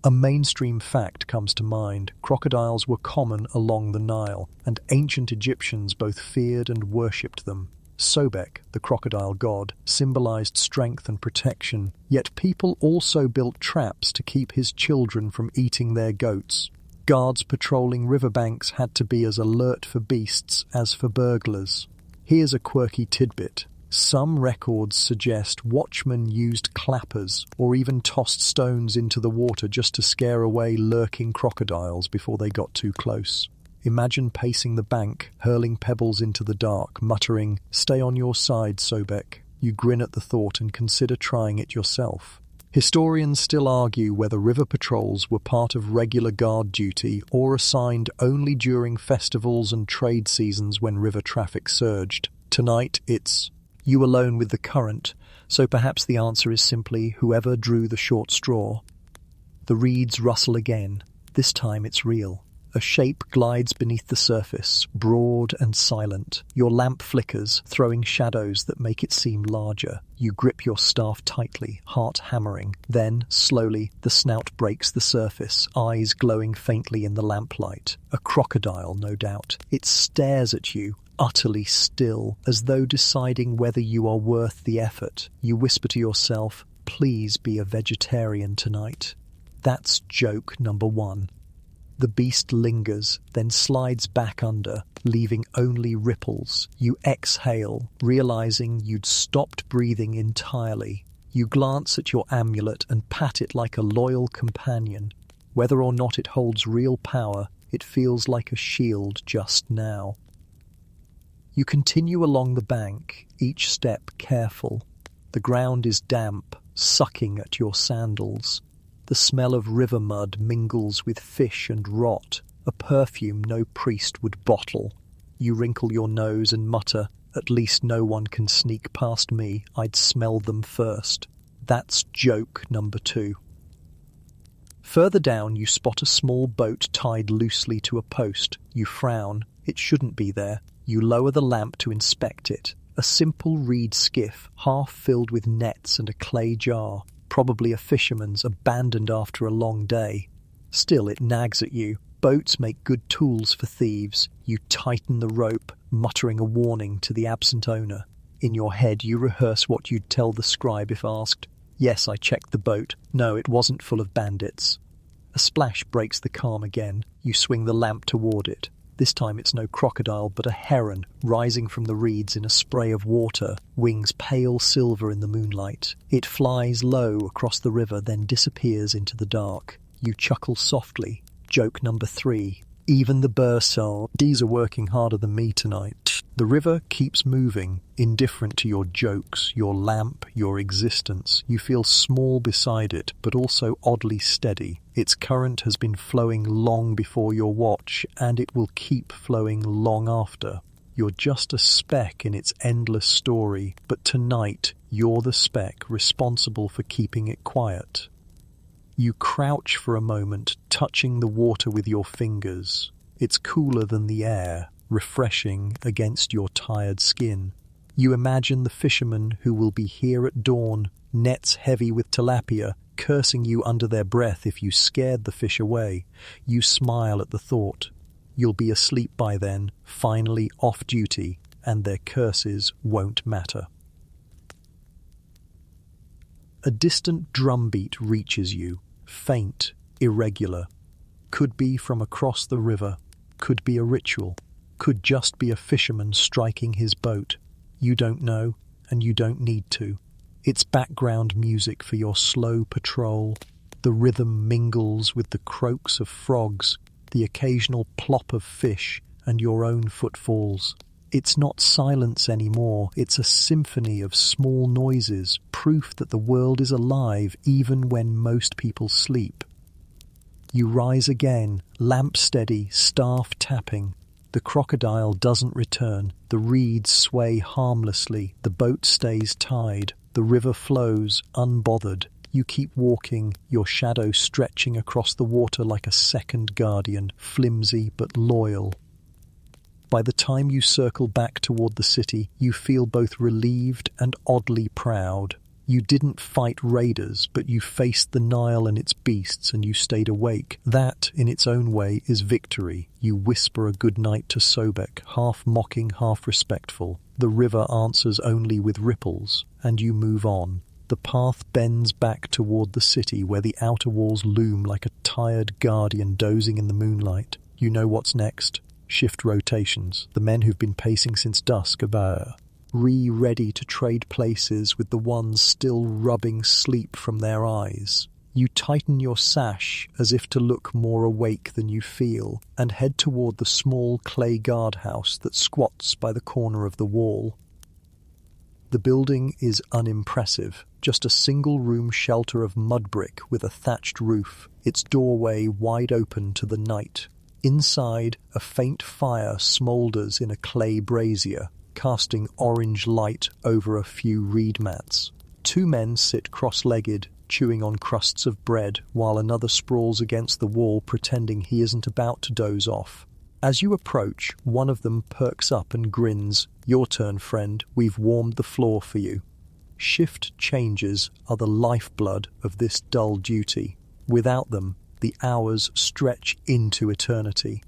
A mainstream fact comes to mind. Crocodiles were common along the Nile, and ancient Egyptians both feared and worshipped them. Sobek, the crocodile god, symbolized strength and protection, yet people also built traps to keep his children from eating their goats. Guards patrolling riverbanks had to be as alert for beasts as for burglars. Here's a quirky tidbit. Some records suggest watchmen used clappers or even tossed stones into the water just to scare away lurking crocodiles before they got too close. Imagine pacing the bank, hurling pebbles into the dark, muttering, "Stay on your side, Sobek." You grin at the thought and consider trying it yourself. Historians still argue whether river patrols were part of regular guard duty or assigned only during festivals and trade seasons when river traffic surged. Tonight, it's you alone with the current, so perhaps the answer is simply whoever drew the short straw. The reeds rustle again. This time it's real. A shape glides beneath the surface, broad and silent. Your lamp flickers, throwing shadows that make it seem larger. You grip your staff tightly, heart hammering. Then, slowly, the snout breaks the surface, eyes glowing faintly in the lamplight. A crocodile, no doubt. It stares at you, utterly still, as though deciding whether you are worth the effort. You whisper to yourself, "Please be a vegetarian tonight." That's joke number 1. The beast lingers, then slides back under, leaving only ripples. You exhale, realizing you'd stopped breathing entirely. You glance at your amulet and pat it like a loyal companion. Whether or not it holds real power, it feels like a shield just now. You continue along the bank, each step careful. The ground is damp, sucking at your sandals. The smell of river mud mingles with fish and rot, a perfume no priest would bottle. You wrinkle your nose and mutter, "At least no one can sneak past me, I'd smell them first." That's joke number 2. Further down you spot a small boat tied loosely to a post. You frown. It shouldn't be there. You lower the lamp to inspect it. A simple reed skiff, half filled with nets and a clay jar. Probably a fisherman's, abandoned after a long day. Still, it nags at you. Boats make good tools for thieves. You tighten the rope, muttering a warning to the absent owner. In your head, you rehearse what you'd tell the scribe if asked. "Yes, I checked the boat. No, it wasn't full of bandits." A splash breaks the calm again. You swing the lamp toward it. This time it's no crocodile, but a heron, rising from the reeds in a spray of water, wings pale silver in the moonlight. It flies low across the river, then disappears into the dark. You chuckle softly. Joke number 3. Even the These are working harder than me tonight. The river keeps moving, indifferent to your jokes, your lamp, your existence. You feel small beside it, but also oddly steady. Its current has been flowing long before your watch, and it will keep flowing long after. You're just a speck in its endless story, but tonight you're the speck responsible for keeping it quiet. You crouch for a moment, touching the water with your fingers. It's cooler than the air, refreshing against your tired skin. You imagine the fishermen who will be here at dawn, nets heavy with tilapia, cursing you under their breath if you scared the fish away. You smile at the thought. You'll be asleep by then, finally off duty, and their curses won't matter. A distant drumbeat reaches you, faint, irregular. Could be from across the river, could be a ritual, could just be a fisherman striking his boat. You don't know, and you don't need to. It's background music for your slow patrol. The rhythm mingles with the croaks of frogs, the occasional plop of fish, and your own footfalls. It's not silence anymore, it's a symphony of small noises, proof that the world is alive even when most people sleep. You rise again, lamp steady, staff tapping. The crocodile doesn't return, the reeds sway harmlessly, the boat stays tied, the river flows unbothered. You keep walking, your shadow stretching across the water like a second guardian, flimsy but loyal. By the time you circle back toward the city, you feel both relieved and oddly proud. You didn't fight raiders, but you faced the Nile and its beasts, and you stayed awake. That, in its own way, is victory. You whisper a good night to Sobek, half mocking, half respectful. The river answers only with ripples, and you move on. The path bends back toward the city, where the outer walls loom like a tired guardian dozing in the moonlight. You know what's next. Shift rotations. The men who've been pacing since dusk are ready to trade places with the ones still rubbing sleep from their eyes. You tighten your sash as if to look more awake than you feel, and head toward the small clay guardhouse that squats by the corner of the wall. The building is unimpressive, just a single-room shelter of mud brick with a thatched roof, its doorway wide open to the night. Inside, a faint fire smoulders in a clay brazier, casting orange light over a few reed mats. 2 men sit cross-legged, chewing on crusts of bread, while another sprawls against the wall pretending he isn't about to doze off. As you approach, one of them perks up and grins. "Your turn, friend. We've warmed the floor for you." Shift changes are the lifeblood of this dull duty. Without them, the hours stretch into eternity.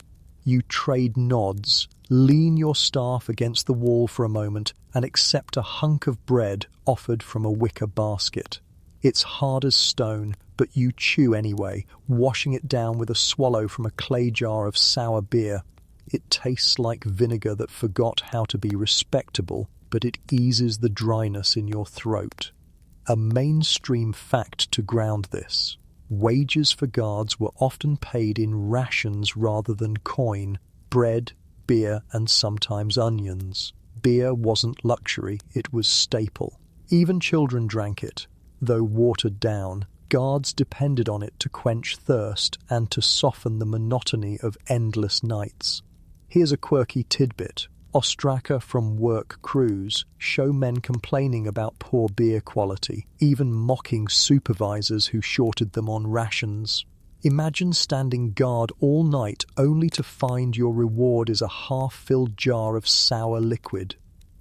You trade nods, lean your staff against the wall for a moment, and accept a hunk of bread offered from a wicker basket. It's hard as stone, but you chew anyway, washing it down with a swallow from a clay jar of sour beer. It tastes like vinegar that forgot how to be respectable, but it eases the dryness in your throat. A mainstream fact to ground this: wages for guards were often paid in rations rather than coin, bread, beer, and sometimes onions. Beer wasn't luxury, it was staple. Even children drank it, though watered down. Guards depended on it to quench thirst and to soften the monotony of endless nights. Here's a quirky tidbit. Ostraka from work crews show men complaining about poor beer quality, even mocking supervisors who shorted them on rations. Imagine standing guard all night only to find your reward is a half-filled jar of sour liquid.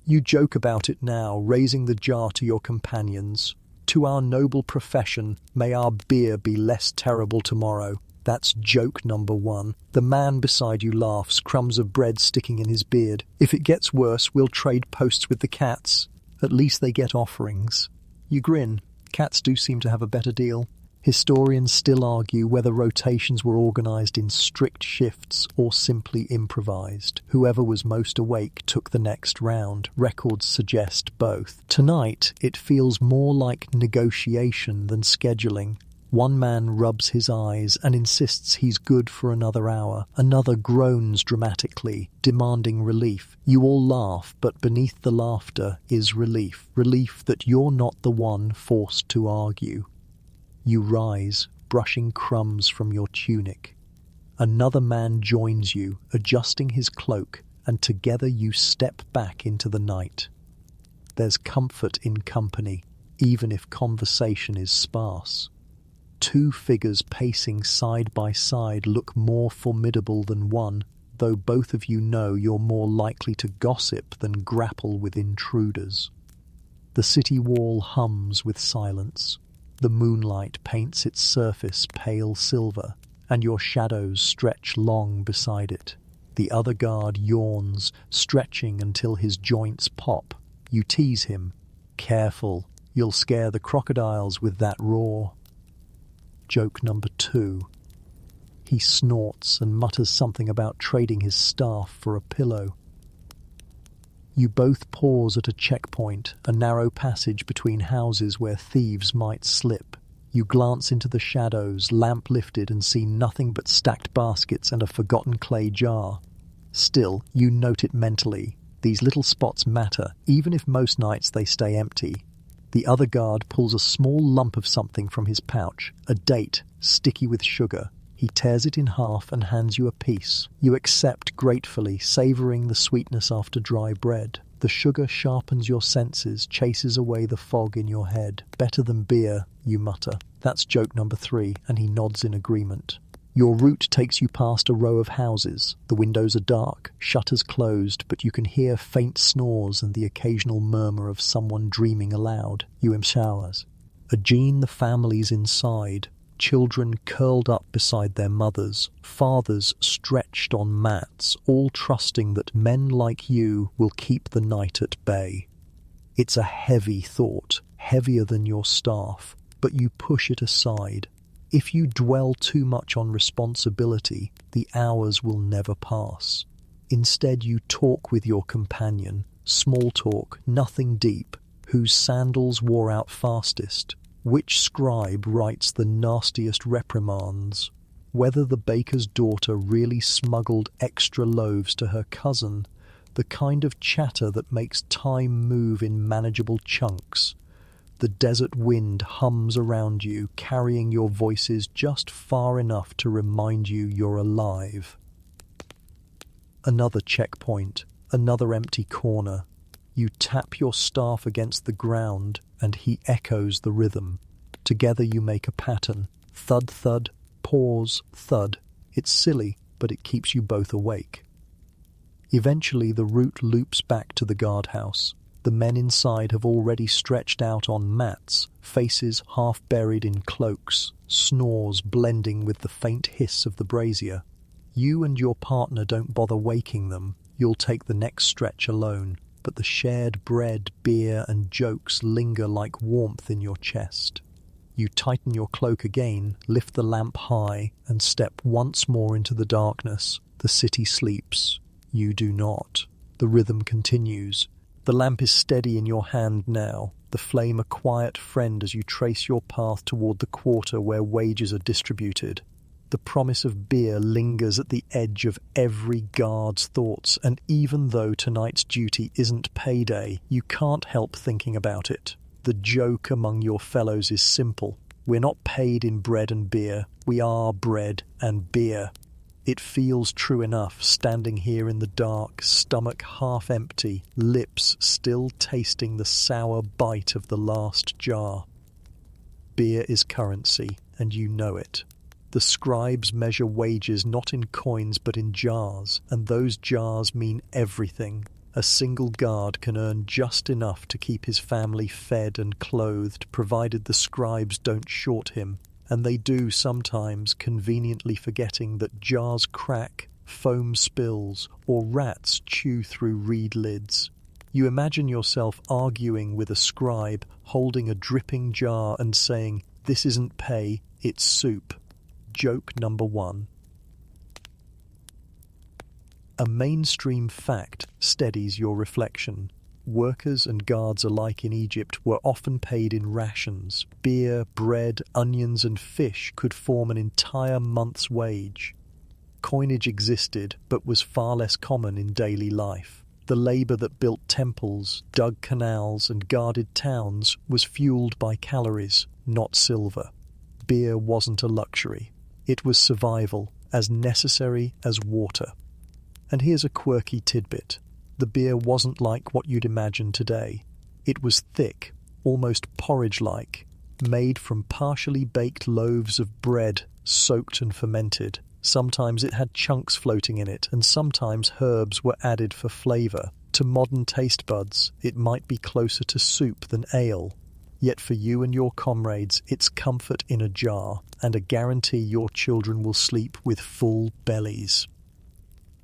You joke about it now, raising the jar to your companions. To our noble profession, may our beer be less terrible tomorrow. That's joke number 1. The man beside you laughs, crumbs of bread sticking in his beard. If it gets worse, we'll trade posts with the cats. At least they get offerings. You grin. Cats do seem to have a better deal. Historians still argue whether rotations were organised in strict shifts or simply improvised. Whoever was most awake took the next round. Records suggest both. Tonight, it feels more like negotiation than scheduling. One man rubs his eyes and insists he's good for another hour. Another groans dramatically, demanding relief. You all laugh, but beneath the laughter is relief. Relief that you're not the one forced to argue. You rise, brushing crumbs from your tunic. Another man joins you, adjusting his cloak, and together you step back into the night. There's comfort in company, even if conversation is sparse. 2 figures pacing side by side look more formidable than one, though both of you know you're more likely to gossip than grapple with intruders. The city wall hums with silence. The moonlight paints its surface pale silver, and your shadows stretch long beside it. The other guard yawns, stretching until his joints pop. You tease him. Careful, you'll scare the crocodiles with that roar. Joke number 2. He snorts and mutters something about trading his staff for a pillow. You both pause at a checkpoint, a narrow passage between houses where thieves might slip. You glance into the shadows, lamp lifted, and see nothing but stacked baskets and a forgotten clay jar. Still, you note it mentally. These little spots matter, even if most nights they stay empty. The other guard pulls a small lump of something from his pouch, a date, sticky with sugar. He tears it in half and hands you a piece. You accept gratefully, savouring the sweetness after dry bread. The sugar sharpens your senses, chases away the fog in your head. Better than beer, you mutter. That's joke number 3, and he nods in agreement. Your route takes you past a row of houses. The windows are dark, shutters closed, but you can hear faint snores and the occasional murmur of someone dreaming aloud. You showers. Jean, the family's inside. Children curled up beside their mothers, fathers stretched on mats, all trusting that men like you will keep the night at bay. It's a heavy thought, heavier than your staff, but you push it aside. If you dwell too much on responsibility, the hours will never pass. Instead, you talk with your companion, small talk, nothing deep, whose sandals wore out fastest. Which scribe writes the nastiest reprimands? Whether the baker's daughter really smuggled extra loaves to her cousin, the kind of chatter that makes time move in manageable chunks. The desert wind hums around you, carrying your voices just far enough to remind you you're alive. Another checkpoint, another empty corner. You tap your staff against the ground, and he echoes the rhythm. Together you make a pattern. Thud, thud, pause, thud. It's silly, but it keeps you both awake. Eventually the route loops back to the guardhouse. The men inside have already stretched out on mats, faces half buried in cloaks, snores blending with the faint hiss of the brazier. You and your partner don't bother waking them. You'll take the next stretch alone. But the shared bread, beer, and jokes linger like warmth in your chest. You tighten your cloak again, lift the lamp high, and step once more into the darkness. The city sleeps. You do not. The rhythm continues. The lamp is steady in your hand now, the flame a quiet friend as you trace your path toward the quarter where wages are distributed. The promise of beer lingers at the edge of every guard's thoughts, and even though tonight's duty isn't payday, you can't help thinking about it. The joke among your fellows is simple. We're not paid in bread and beer. We are bread and beer. It feels true enough, standing here in the dark, stomach half empty, lips still tasting the sour bite of the last jar. Beer is currency, and you know it. The scribes measure wages not in coins but in jars, and those jars mean everything. A single guard can earn just enough to keep his family fed and clothed, provided the scribes don't short him. And they do sometimes, conveniently forgetting that jars crack, foam spills, or rats chew through reed lids. You imagine yourself arguing with a scribe, holding a dripping jar and saying, "This isn't pay, it's soup." Joke number 1. A mainstream fact steadies your reflection. Workers and guards alike in Egypt were often paid in rations. Beer, bread, onions and fish could form an entire month's wage. Coinage existed, but was far less common in daily life. The labour that built temples, dug canals and guarded towns was fueled by calories, not silver. Beer wasn't a luxury. It was survival, as necessary as water. And here's a quirky tidbit. The beer wasn't like what you'd imagine today. It was thick, almost porridge-like, made from partially baked loaves of bread, soaked and fermented. Sometimes it had chunks floating in it, and sometimes herbs were added for flavour. To modern taste buds, it might be closer to soup than ale. Yet for you and your comrades, it's comfort in a jar, and a guarantee your children will sleep with full bellies.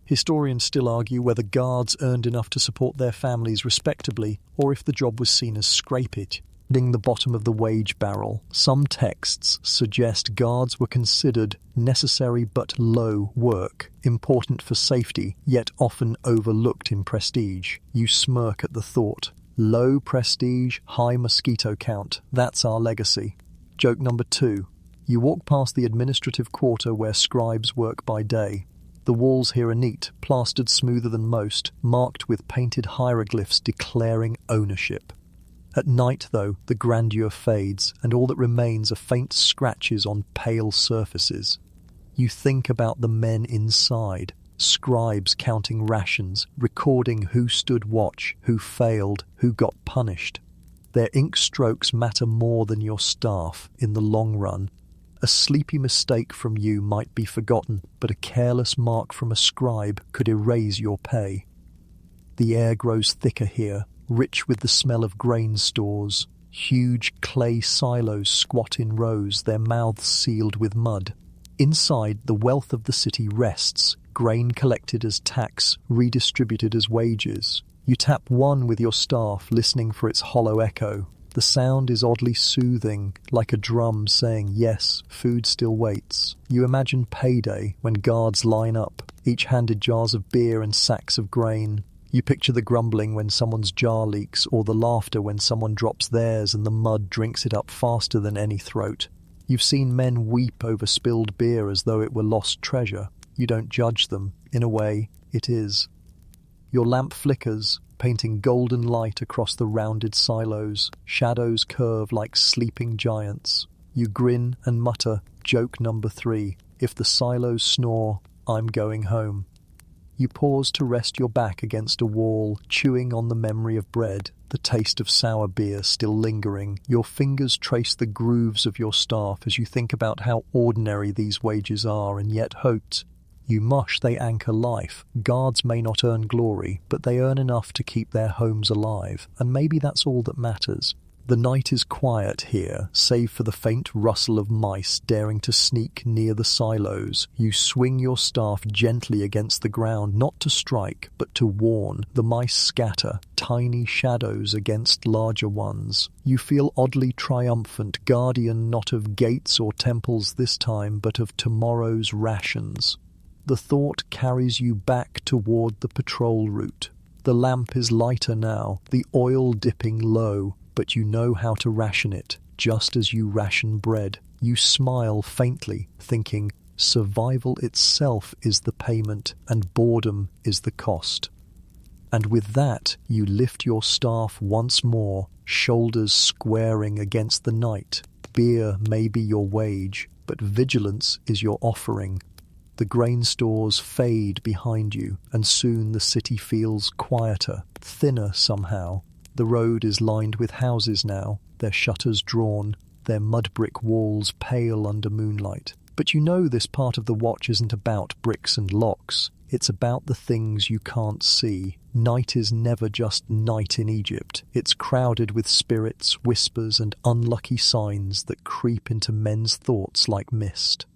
Historians still argue whether guards earned enough to support their families respectably, or if the job was seen as scrape-it, hitting the bottom of the wage barrel. Some texts suggest guards were considered necessary but low work, important for safety, yet often overlooked in prestige. You smirk at the thought. Low prestige, high mosquito count. That's our legacy. Joke number 2. You walk past the administrative quarter where scribes work by day. The walls here are neat, plastered smoother than most, marked with painted hieroglyphs declaring ownership. At night, though, the grandeur fades, and all that remains are faint scratches on pale surfaces. You think about the men inside, scribes counting rations, recording who stood watch, who failed, who got punished. Their ink strokes matter more than your staff in the long run. A sleepy mistake from you might be forgotten, but a careless mark from a scribe could erase your pay. The air grows thicker here, rich with the smell of grain stores. Huge clay silos squat in rows, their mouths sealed with mud. Inside, the wealth of the city rests, grain collected as tax, redistributed as wages. You tap one with your staff, listening for its hollow echo. The sound is oddly soothing, like a drum saying, yes, food still waits. You imagine payday when guards line up, each handed jars of beer and sacks of grain. You picture the grumbling when someone's jar leaks, or the laughter when someone drops theirs and the mud drinks it up faster than any throat. You've seen men weep over spilled beer as though it were lost treasure. You don't judge them. In a way, it is. Your lamp flickers, painting golden light across the rounded silos. Shadows curve like sleeping giants. You grin and mutter, joke number 3. If the silos snore, I'm going home. You pause to rest your back against a wall, chewing on the memory of bread, the taste of sour beer still lingering. Your fingers trace the grooves of your staff as you think about how ordinary these wages are and yet hoped. You mush they anchor life. Guards may not earn glory, but they earn enough to keep their homes alive, and maybe that's all that matters. The night is quiet here, save for the faint rustle of mice daring to sneak near the silos. You swing your staff gently against the ground, not to strike, but to warn. The mice scatter, tiny shadows against larger ones. You feel oddly triumphant, guardian not of gates or temples this time, but of tomorrow's rations. The thought carries you back toward the patrol route. The lamp is lighter now, the oil dipping low, but you know how to ration it, just as you ration bread. You smile faintly, thinking, survival itself is the payment and boredom is the cost. And with that, you lift your staff once more, shoulders squaring against the night. Beer may be your wage, but vigilance is your offering. The grain stores fade behind you, and soon the city feels quieter, thinner somehow. The road is lined with houses now, their shutters drawn, their mud brick walls pale under moonlight. But you know this part of the watch isn't about bricks and locks. It's about the things you can't see. Night is never just night in Egypt. It's crowded with spirits, whispers, and unlucky signs that creep into men's thoughts like mist.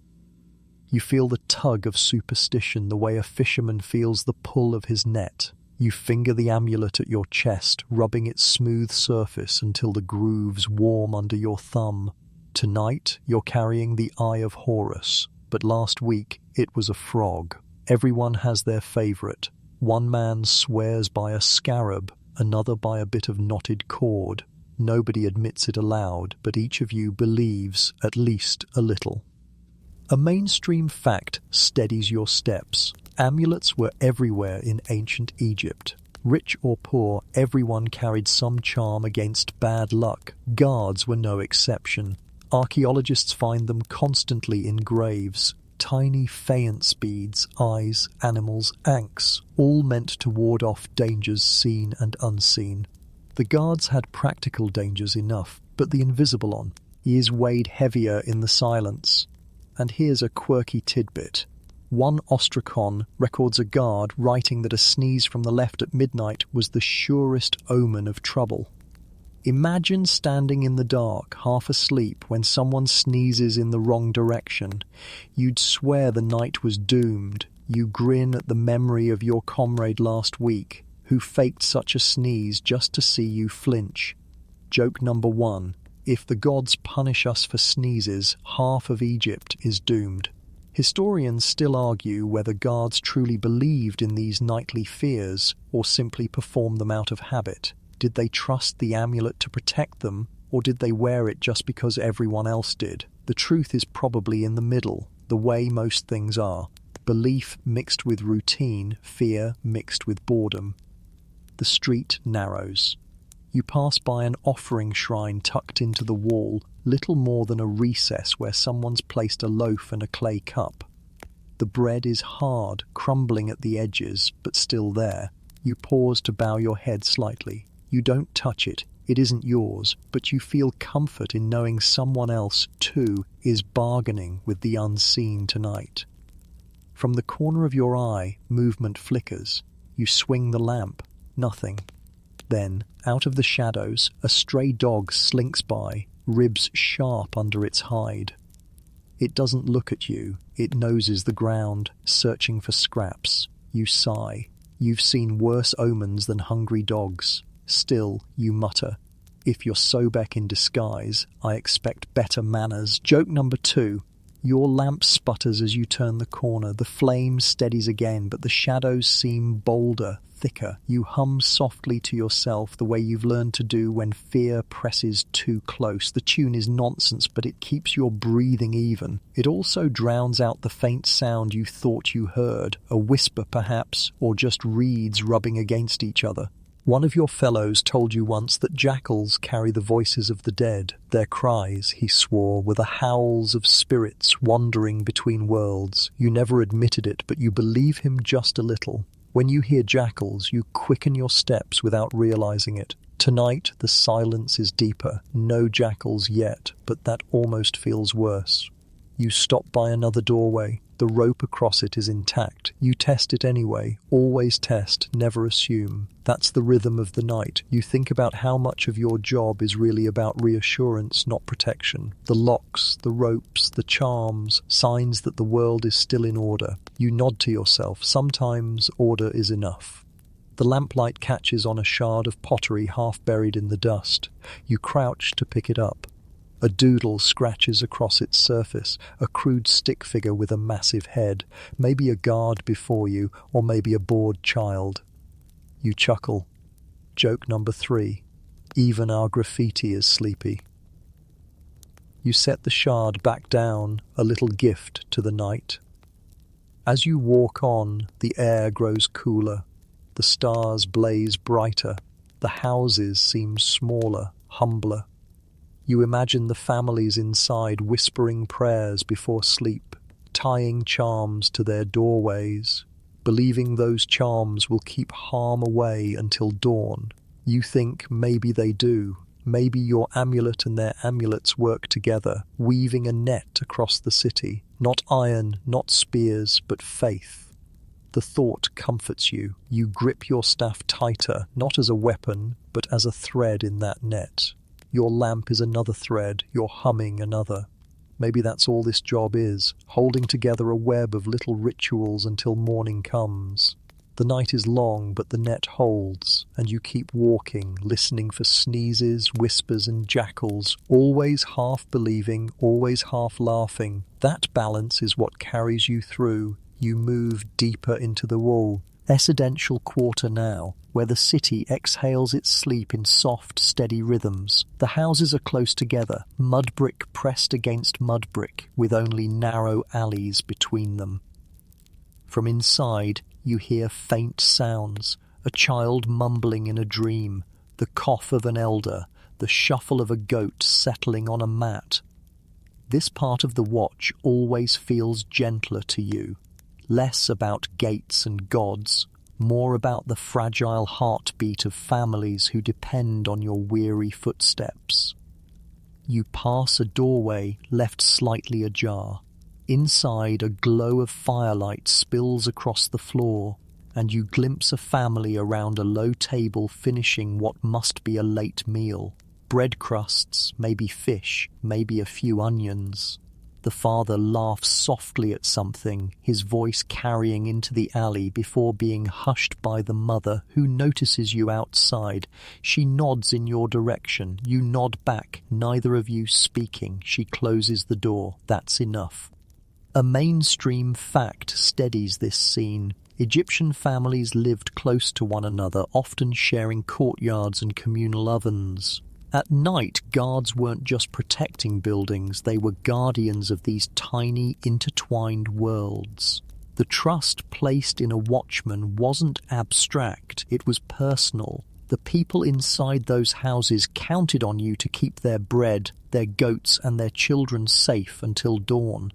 You feel the tug of superstition the way a fisherman feels the pull of his net. You finger the amulet at your chest, rubbing its smooth surface until the grooves warm under your thumb. Tonight, you're carrying the Eye of Horus, but last week it was a frog. Everyone has their favourite. One man swears by a scarab, another by a bit of knotted cord. Nobody admits it aloud, but each of you believes at least a little. A mainstream fact steadies your steps. Amulets were everywhere in ancient Egypt. Rich or poor, everyone carried some charm against bad luck. Guards were no exception. Archaeologists find them constantly in graves. Tiny faience beads, eyes, animals, ankhs, all meant to ward off dangers seen and unseen. The guards had practical dangers enough, but the invisible on. Years weighed heavier in the silence. And here's a quirky tidbit. One ostracon records a guard writing that a sneeze from the left at midnight was the surest omen of trouble. Imagine standing in the dark, half asleep, when someone sneezes in the wrong direction. You'd swear the night was doomed. You grin at the memory of your comrade last week, who faked such a sneeze just to see you flinch. Joke number 1. If the gods punish us for sneezes, half of Egypt is doomed. Historians still argue whether guards truly believed in these nightly fears or simply performed them out of habit. Did they trust the amulet to protect them, or did they wear it just because everyone else did? The truth is probably in the middle, the way most things are. Belief mixed with routine, fear mixed with boredom. The street narrows. You pass by an offering shrine tucked into the wall, little more than a recess where someone's placed a loaf and a clay cup. The bread is hard, crumbling at the edges, but still there. You pause to bow your head slightly. You don't touch it. It isn't yours, but you feel comfort in knowing someone else, too, is bargaining with the unseen tonight. From the corner of your eye, movement flickers. You swing the lamp. Nothing. Then, out of the shadows, a stray dog slinks by, ribs sharp under its hide. It doesn't look at you. It noses the ground, searching for scraps. You sigh. You've seen worse omens than hungry dogs. Still, you mutter, if you're Sobek in disguise, I expect better manners. Joke number 2. Your lamp sputters as you turn the corner. The flame steadies again, but the shadows seem bolder, thicker. You hum softly to yourself the way you've learned to do when fear presses too close. The tune is nonsense, but it keeps your breathing even. It also drowns out the faint sound you thought you heard, a whisper perhaps, or just reeds rubbing against each other. One of your fellows told you once that jackals carry the voices of the dead. Their cries, he swore, were the howls of spirits wandering between worlds. You never admitted it, but you believe him just a little. When you hear jackals, you quicken your steps without realizing it. Tonight, the silence is deeper. No jackals yet, but that almost feels worse. You stop by another doorway. The rope across it is intact. You test it anyway. Always test, never assume. That's the rhythm of the night. You think about how much of your job is really about reassurance, not protection. The locks, the ropes, the charms, signs that the world is still in order. You nod to yourself. Sometimes order is enough. The lamplight catches on a shard of pottery half buried in the dust. You crouch to pick it up. A doodle scratches across its surface, a crude stick figure with a massive head, maybe a guard before you, or maybe a bored child. You chuckle. Joke number 3. Even our graffiti is sleepy. You set the shard back down, a little gift to the night. As you walk on, the air grows cooler. The stars blaze brighter. The houses seem smaller, humbler. You imagine the families inside whispering prayers before sleep, tying charms to their doorways, believing those charms will keep harm away until dawn. You think maybe they do. Maybe your amulet and their amulets work together, weaving a net across the city. Not iron, not spears, but faith. The thought comforts you. You grip your staff tighter, not as a weapon, but as a thread in that net. Your lamp is another thread, your humming another. Maybe that's all this job is, holding together a web of little rituals until morning comes. The night is long, but the net holds, and you keep walking, listening for sneezes, whispers, and jackals, always half believing, always half laughing. That balance is what carries you through. You move deeper into the wall. Residential quarter now, where the city exhales its sleep in soft, steady rhythms. The houses are close together, mud brick pressed against mud brick, with only narrow alleys between them. From inside, you hear faint sounds, a child mumbling in a dream, the cough of an elder, the shuffle of a goat settling on a mat. This part of the watch always feels gentler to you, less about gates and gods, more about the fragile heartbeat of families who depend on your weary footsteps. You pass a doorway left slightly ajar. Inside, a glow of firelight spills across the floor, and you glimpse a family around a low table finishing what must be a late meal. Bread crusts, maybe fish, maybe a few onions. The father laughs softly at something, his voice carrying into the alley before being hushed by the mother, who notices you outside. She nods in your direction. You nod back, neither of you speaking. She closes the door. That's enough. A mainstream fact steadies this scene. Egyptian families lived close to one another, often sharing courtyards and communal ovens. At night, guards weren't just protecting buildings, they were guardians of these tiny, intertwined worlds. The trust placed in a watchman wasn't abstract, it was personal. The people inside those houses counted on you to keep their bread, their goats, and their children safe until dawn.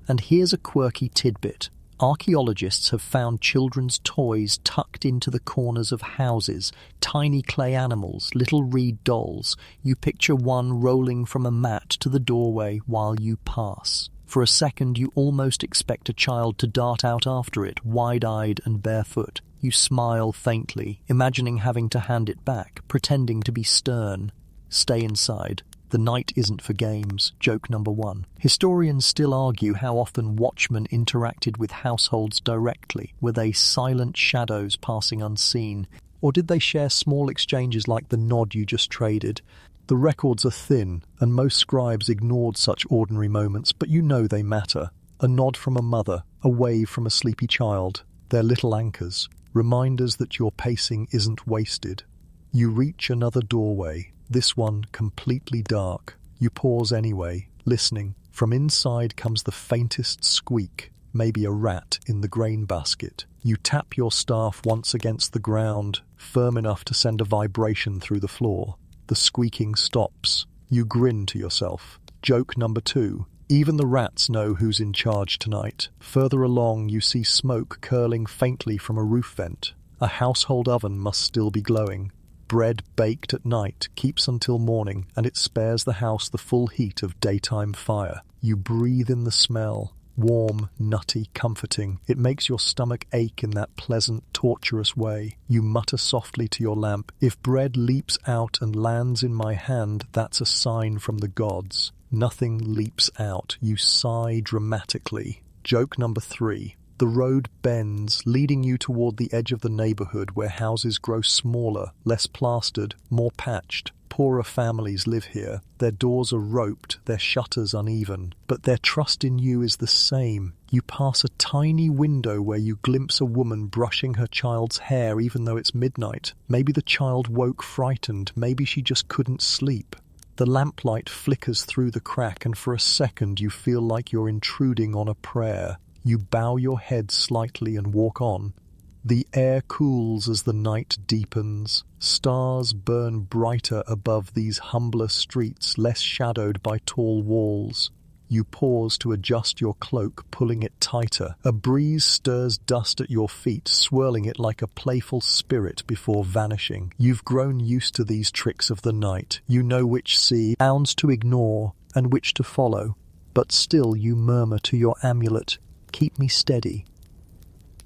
And here's a quirky tidbit. Archaeologists have found children's toys tucked into the corners of houses, tiny clay animals, little reed dolls. You picture one rolling from a mat to the doorway while you pass. For a second, you almost expect a child to dart out after it, wide-eyed and barefoot. You smile faintly, imagining having to hand it back, pretending to be stern. Stay inside. The night isn't for games. Joke number 1. Historians still argue how often watchmen interacted with households directly. Were they silent shadows passing unseen? Or did they share small exchanges like the nod you just traded? The records are thin, and most scribes ignored such ordinary moments, but you know they matter. A nod from a mother, a wave from a sleepy child. They're little anchors, reminders that your pacing isn't wasted. You reach another doorway. This one completely dark. You pause anyway, listening. From inside comes the faintest squeak, maybe a rat in the grain basket. You tap your staff once against the ground, firm enough to send a vibration through the floor. The squeaking stops. You grin to yourself. Joke number 2. Even the rats know who's in charge tonight. Further along, you see smoke curling faintly from a roof vent. A household oven must still be glowing. Bread baked at night keeps until morning, and it spares the house the full heat of daytime fire. You breathe in the smell. Warm, nutty, comforting. It makes your stomach ache in that pleasant, torturous way. You mutter softly to your lamp, "If bread leaps out and lands in my hand, that's a sign from the gods." Nothing leaps out. You sigh dramatically. Joke number 3. The road bends, leading you toward the edge of the neighborhood where houses grow smaller, less plastered, more patched. Poorer families live here. Their doors are roped, their shutters uneven, but their trust in you is the same. You pass a tiny window where you glimpse a woman brushing her child's hair even though it's midnight. Maybe the child woke frightened, maybe she just couldn't sleep. The lamplight flickers through the crack, and for a second you feel like you're intruding on a prayer. You bow your head slightly and walk on. The air cools as the night deepens. Stars burn brighter above these humbler streets, less shadowed by tall walls. You pause to adjust your cloak, pulling it tighter. A breeze stirs dust at your feet, swirling it like a playful spirit before vanishing. You've grown used to these tricks of the night. You know which sounds to ignore and which to follow. But still you murmur to your amulet, "Keep me steady."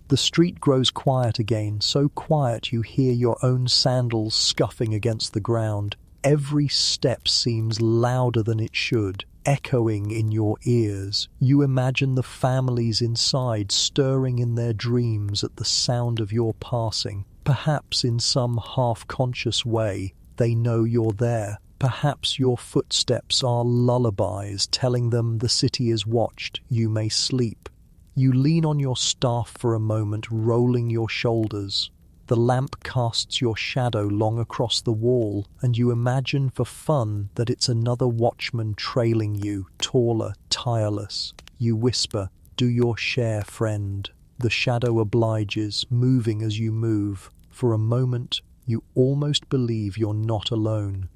The street grows quiet again, so quiet you hear your own sandals scuffing against the ground. Every step seems louder than it should, echoing in your ears. You imagine the families inside stirring in their dreams at the sound of your passing. Perhaps in some half-conscious way, they know you're there. Perhaps your footsteps are lullabies telling them the city is watched, you may sleep. You lean on your staff for a moment, rolling your shoulders. The lamp casts your shadow long across the wall, and you imagine for fun that it's another watchman trailing you, taller, tireless. You whisper, "Do your share, friend." The shadow obliges, moving as you move. For a moment, you almost believe you're not alone.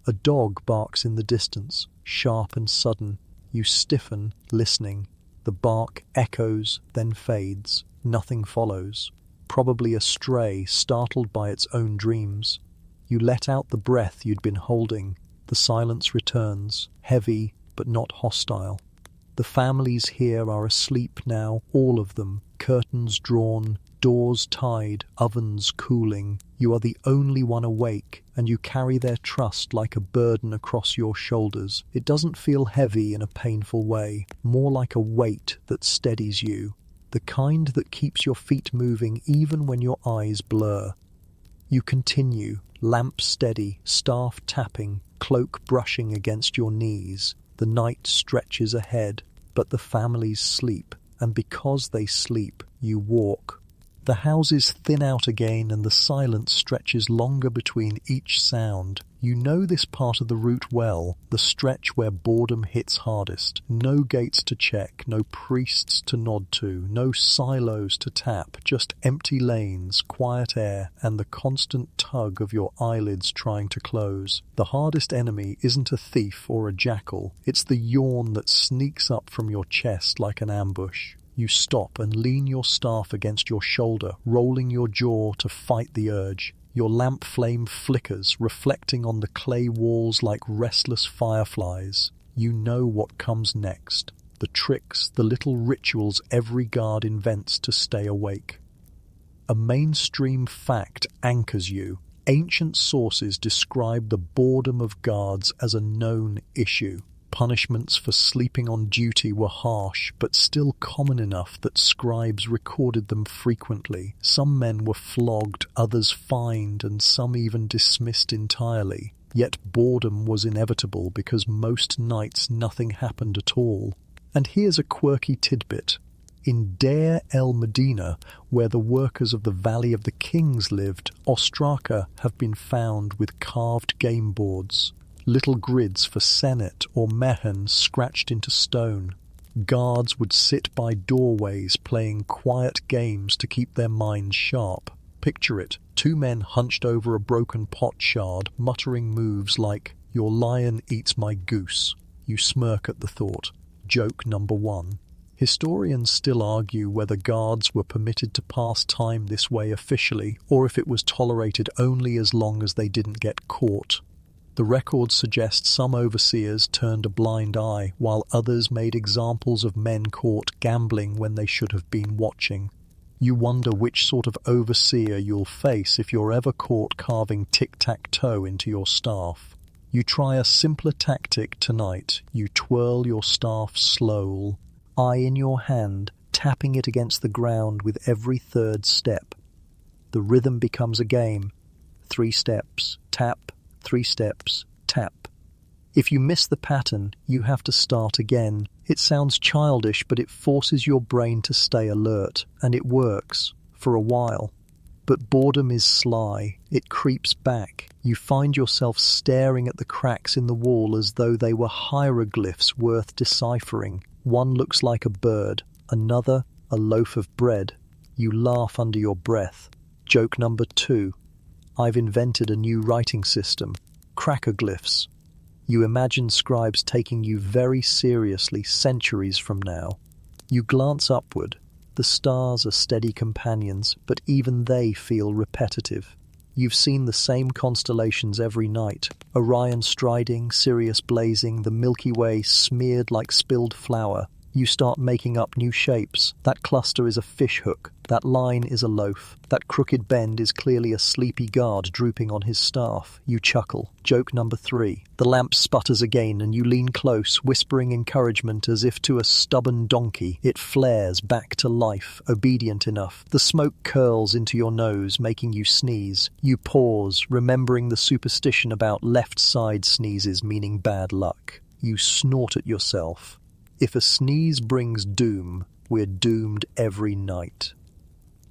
A dog barks in the distance, sharp and sudden. You stiffen, listening. The bark echoes, then fades. Nothing follows. Probably a stray, startled by its own dreams. You let out the breath you'd been holding. The silence returns, heavy but not hostile. The families here are asleep now, all of them, curtains drawn, doors tied, ovens cooling. You are the only one awake, and you carry their trust like a burden across your shoulders. It doesn't feel heavy in a painful way, more like a weight that steadies you, the kind that keeps your feet moving even when your eyes blur. You continue, lamp steady, staff tapping, cloak brushing against your knees. The night stretches ahead, but the families sleep, and because they sleep, you walk. The houses thin out again and the silence stretches longer between each sound. You know this part of the route well, the stretch where boredom hits hardest. No gates to check, no priests to nod to, no silos to tap, just empty lanes, quiet air, and the constant tug of your eyelids trying to close. The hardest enemy isn't a thief or a jackal, it's the yawn that sneaks up from your chest like an ambush. You stop and lean your staff against your shoulder, rolling your jaw to fight the urge. Your lamp flame flickers, reflecting on the clay walls like restless fireflies. You know what comes next. The tricks, the little rituals every guard invents to stay awake. A mainstream fact anchors you. Ancient sources describe the boredom of guards as a known issue. Punishments for sleeping on duty were harsh, but still common enough that scribes recorded them frequently. Some men were flogged, others fined, and some even dismissed entirely. Yet boredom was inevitable because most nights nothing happened at all. And here's a quirky tidbit. In Deir el-Medina, where the workers of the Valley of the Kings lived, ostraka have been found with carved game boards. Little grids for Senet or Mehen scratched into stone. Guards would sit by doorways playing quiet games to keep their minds sharp. Picture it, 2 men hunched over a broken pot shard, muttering moves like, "Your lion eats my goose." You smirk at the thought. Joke number 1. Historians still argue whether guards were permitted to pass time this way officially, or if it was tolerated only as long as they didn't get caught. The records suggest some overseers turned a blind eye, while others made examples of men caught gambling when they should have been watching. You wonder which sort of overseer you'll face if you're ever caught carving tic-tac-toe into your staff. You try a simpler tactic tonight. You twirl your staff slow, eye in your hand, tapping it against the ground with every third step. The rhythm becomes a game. 3 steps, tap, 3 steps, tap. If you miss the pattern, you have to start again. It sounds childish, but it forces your brain to stay alert, and it works, for a while. But boredom is sly. It creeps back. You find yourself staring at the cracks in the wall as though they were hieroglyphs worth deciphering. One looks like a bird, another a loaf of bread. You laugh under your breath. Joke number 2. I've invented a new writing system. Crackerglyphs. You imagine scribes taking you very seriously centuries from now. You glance upward. The stars are steady companions, but even they feel repetitive. You've seen the same constellations every night. Orion striding, Sirius blazing, the Milky Way smeared like spilled flour. You start making up new shapes. That cluster is a fishhook. That line is a loaf. That crooked bend is clearly a sleepy guard drooping on his staff. You chuckle. Joke number 3. The lamp sputters again and you lean close, whispering encouragement as if to a stubborn donkey. It flares back to life, obedient enough. The smoke curls into your nose, making you sneeze. You pause, remembering the superstition about left side sneezes meaning bad luck. You snort at yourself. If a sneeze brings doom, we're doomed every night.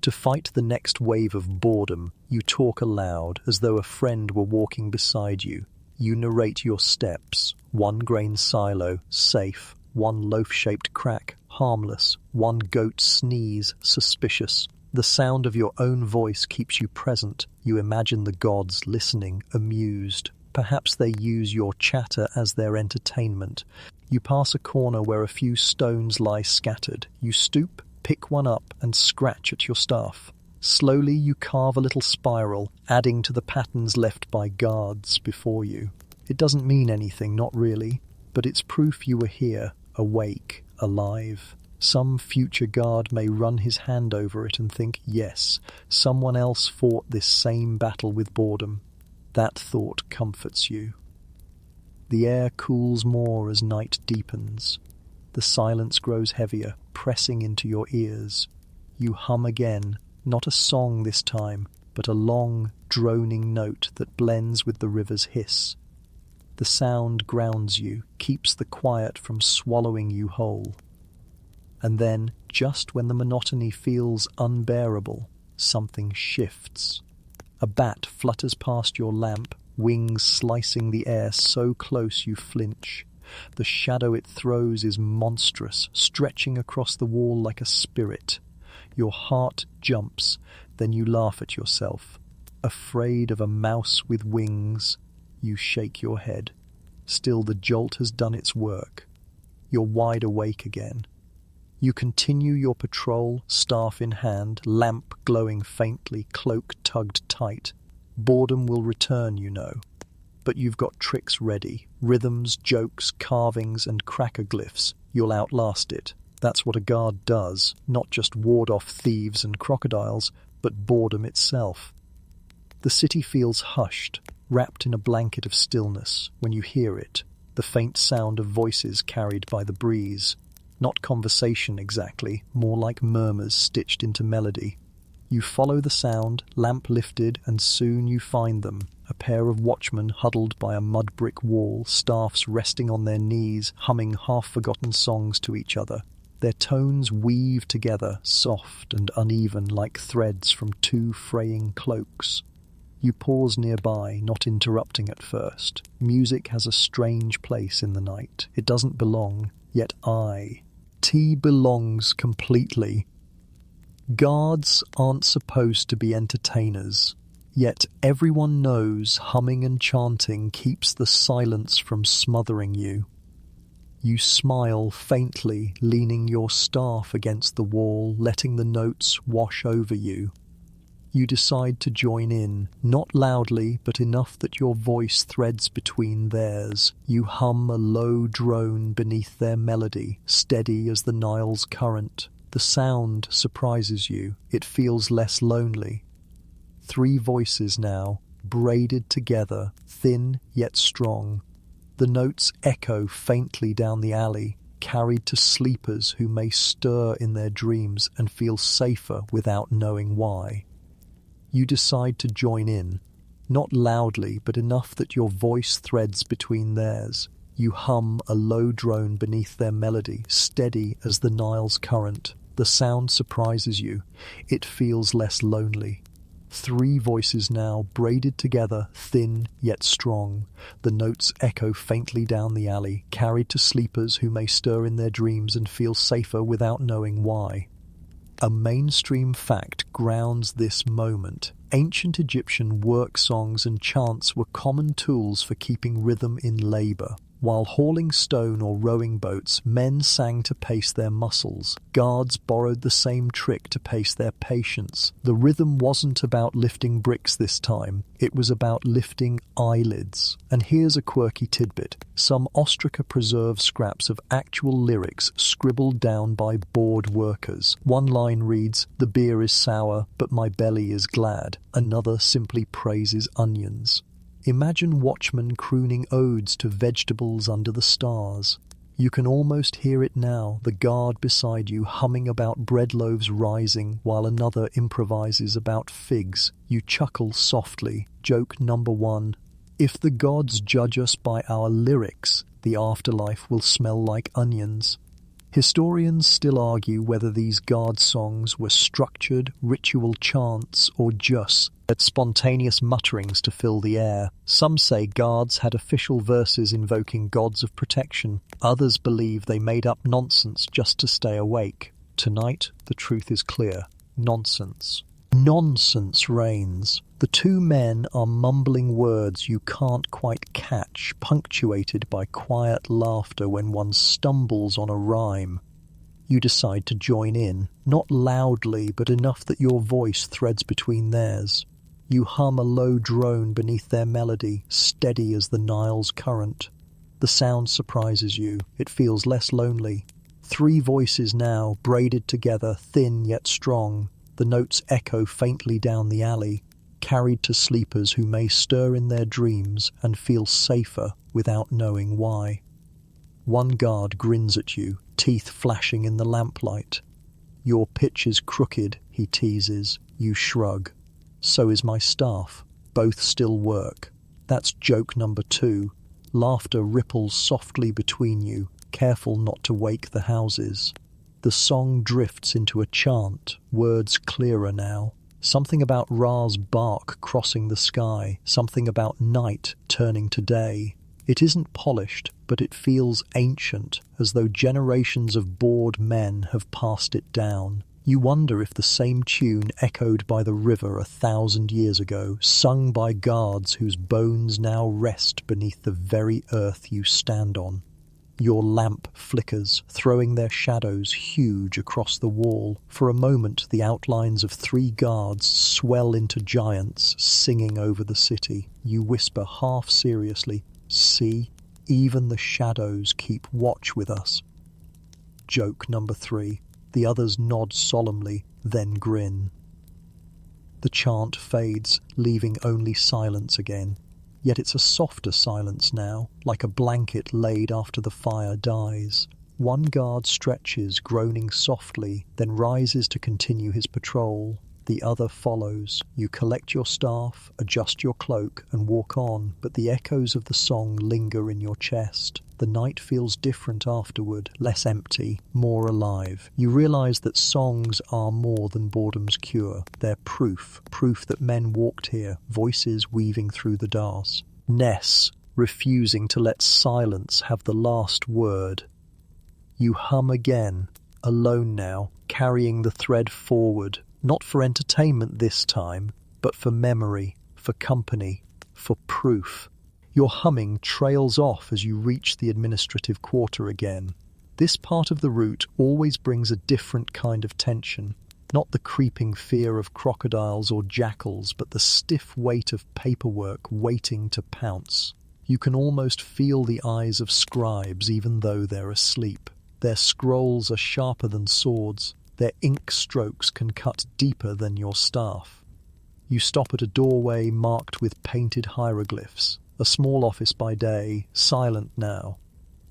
To fight the next wave of boredom, you talk aloud as though a friend were walking beside you. You narrate your steps. 1 grain silo, safe. 1 loaf-shaped crack, harmless. 1 goat sneeze, suspicious. The sound of your own voice keeps you present. You imagine the gods listening, amused. Perhaps they use your chatter as their entertainment. You pass a corner where a few stones lie scattered. You stoop, pick one up, and scratch at your staff. Slowly you carve a little spiral, adding to the patterns left by guards before you. It doesn't mean anything, not really, but it's proof you were here, awake, alive. Some future guard may run his hand over it and think, yes, someone else fought this same battle with boredom. That thought comforts you. The air cools more as night deepens. The silence grows heavier, pressing into your ears. You hum again, not a song this time, but a long, droning note that blends with the river's hiss. The sound grounds you, keeps the quiet from swallowing you whole. And then, just when the monotony feels unbearable, something shifts. A bat flutters past your lamp, wings slicing the air so close you flinch. The shadow it throws is monstrous, stretching across the wall like a spirit. Your heart jumps, then you laugh at yourself. Afraid of a mouse with wings, you shake your head. Still, the jolt has done its work. You're wide awake again. You continue your patrol, staff in hand, lamp glowing faintly, cloak tugged tight. Boredom will return, you know. But you've got tricks ready. Rhythms, jokes, carvings, and crackerglyphs. You'll outlast it. That's what a guard does, not just ward off thieves and crocodiles, but boredom itself. The city feels hushed, wrapped in a blanket of stillness. When you hear it, the faint sound of voices carried by the breeze. Not conversation exactly, more like murmurs stitched into melody. You follow the sound, lamp lifted, and soon you find them. A pair of watchmen huddled by a mud brick wall, staffs resting on their knees, humming half-forgotten songs to each other. Their tones weave together, soft and uneven like threads from 2 fraying cloaks. You pause nearby, not interrupting at first. Music has a strange place in the night. It doesn't belong, yet T belongs completely. Guards aren't supposed to be entertainers, yet everyone knows humming and chanting keeps the silence from smothering you. You smile faintly, leaning your staff against the wall, letting the notes wash over you. You decide to join in, not loudly, but enough that your voice threads between theirs. You hum a low drone beneath their melody, steady as the Nile's current. The sound surprises you. It feels less lonely. 3 voices now, braided together, thin yet strong. The notes echo faintly down the alley, carried to sleepers who may stir in their dreams and feel safer without knowing why. You decide to join in, not loudly, but enough that your voice threads between theirs. You hum a low drone beneath their melody, steady as the Nile's current. The sound surprises you. It feels less lonely. 3 voices now, braided together, thin yet strong. The notes echo faintly down the alley, carried to sleepers who may stir in their dreams and feel safer without knowing why. A mainstream fact grounds this moment. Ancient Egyptian work songs and chants were common tools for keeping rhythm in labor. While hauling stone or rowing boats, men sang to pace their muscles. Guards borrowed the same trick to pace their patience. The rhythm wasn't about lifting bricks this time. It was about lifting eyelids. And here's a quirky tidbit. Some ostraca preserve scraps of actual lyrics scribbled down by bored workers. One line reads, "The beer is sour, but my belly is glad." Another simply praises onions. Imagine Watchmen crooning odes to vegetables under the stars. You can almost hear it now, the guard beside you humming about bread loaves rising while another improvises about figs. You chuckle softly. Joke number 1. If the gods judge us by our lyrics, the afterlife will smell like onions. Historians still argue whether these guard songs were structured, ritual chants, or just spontaneous mutterings to fill the air. Some say guards had official verses invoking gods of protection. Others believe they made up nonsense just to stay awake. Tonight, the truth is clear. Nonsense. Nonsense reigns. The 2 men are mumbling words you can't quite catch, punctuated by quiet laughter when one stumbles on a rhyme. You decide to join in, not loudly, but enough that your voice threads between theirs. You hum a low drone beneath their melody, steady as the Nile's current. The sound surprises you. It feels less lonely. 3 voices now, braided together, thin yet strong. The notes echo faintly down the alley, carried to sleepers who may stir in their dreams and feel safer without knowing why. One guard grins at you, teeth flashing in the lamplight. "Your pitch is crooked," he teases. You shrug. "So is my staff. Both still work." That's joke number 2. Laughter ripples softly between you, careful not to wake the houses. The song drifts into a chant, words clearer now. Something about Ra's bark crossing the sky, something about night turning to day. It isn't polished, but it feels ancient, as though generations of bored men have passed it down. You wonder if the same tune echoed by the river 1,000 years ago, sung by guards whose bones now rest beneath the very earth you stand on. Your lamp flickers, throwing their shadows huge across the wall. For a moment, the outlines of 3 guards swell into giants, singing over the city. You whisper half seriously, "See, even the shadows keep watch with us." Joke number 3. The others nod solemnly, then grin. The chant fades, leaving only silence again. Yet it's a softer silence now, like a blanket laid after the fire dies. One guard stretches, groaning softly, then rises to continue his patrol. The other follows. You collect your staff, adjust your cloak, and walk on, but the echoes of the song linger in your chest. The night feels different afterward, less empty, more alive. You realize that songs are more than boredom's cure. They're proof that men walked here, voices weaving through the dark. Ness, refusing to let silence have the last word. You hum again, alone now, carrying the thread forward, not for entertainment this time, but for memory, for company, for proof. Your humming trails off as you reach the administrative quarter again. This part of the route always brings a different kind of tension. Not the creeping fear of crocodiles or jackals, but the stiff weight of paperwork waiting to pounce. You can almost feel the eyes of scribes even though they're asleep. Their scrolls are sharper than swords. Their ink strokes can cut deeper than your staff. You stop at a doorway marked with painted hieroglyphs. A small office by day, silent now.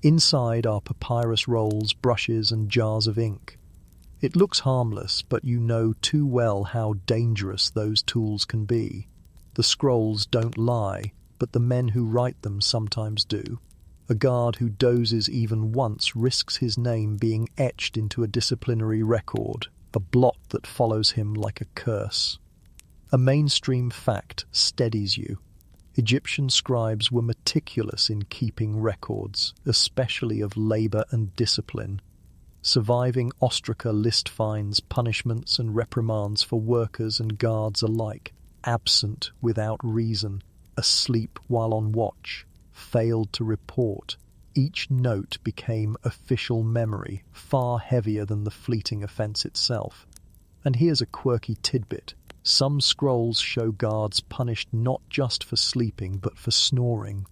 Inside are papyrus rolls, brushes, and jars of ink. It looks harmless, but you know too well how dangerous those tools can be. The scrolls don't lie, but the men who write them sometimes do. A guard who dozes even once risks his name being etched into a disciplinary record, a blot that follows him like a curse. A mainstream fact steadies you. Egyptian scribes were meticulous in keeping records, especially of labor and discipline. Surviving ostraca list fines, punishments and reprimands for workers and guards alike, absent without reason, asleep while on watch, failed to report. Each note became official memory, far heavier than the fleeting offense itself. And here's a quirky tidbit. Some scrolls show guards punished not just for sleeping but for snoring.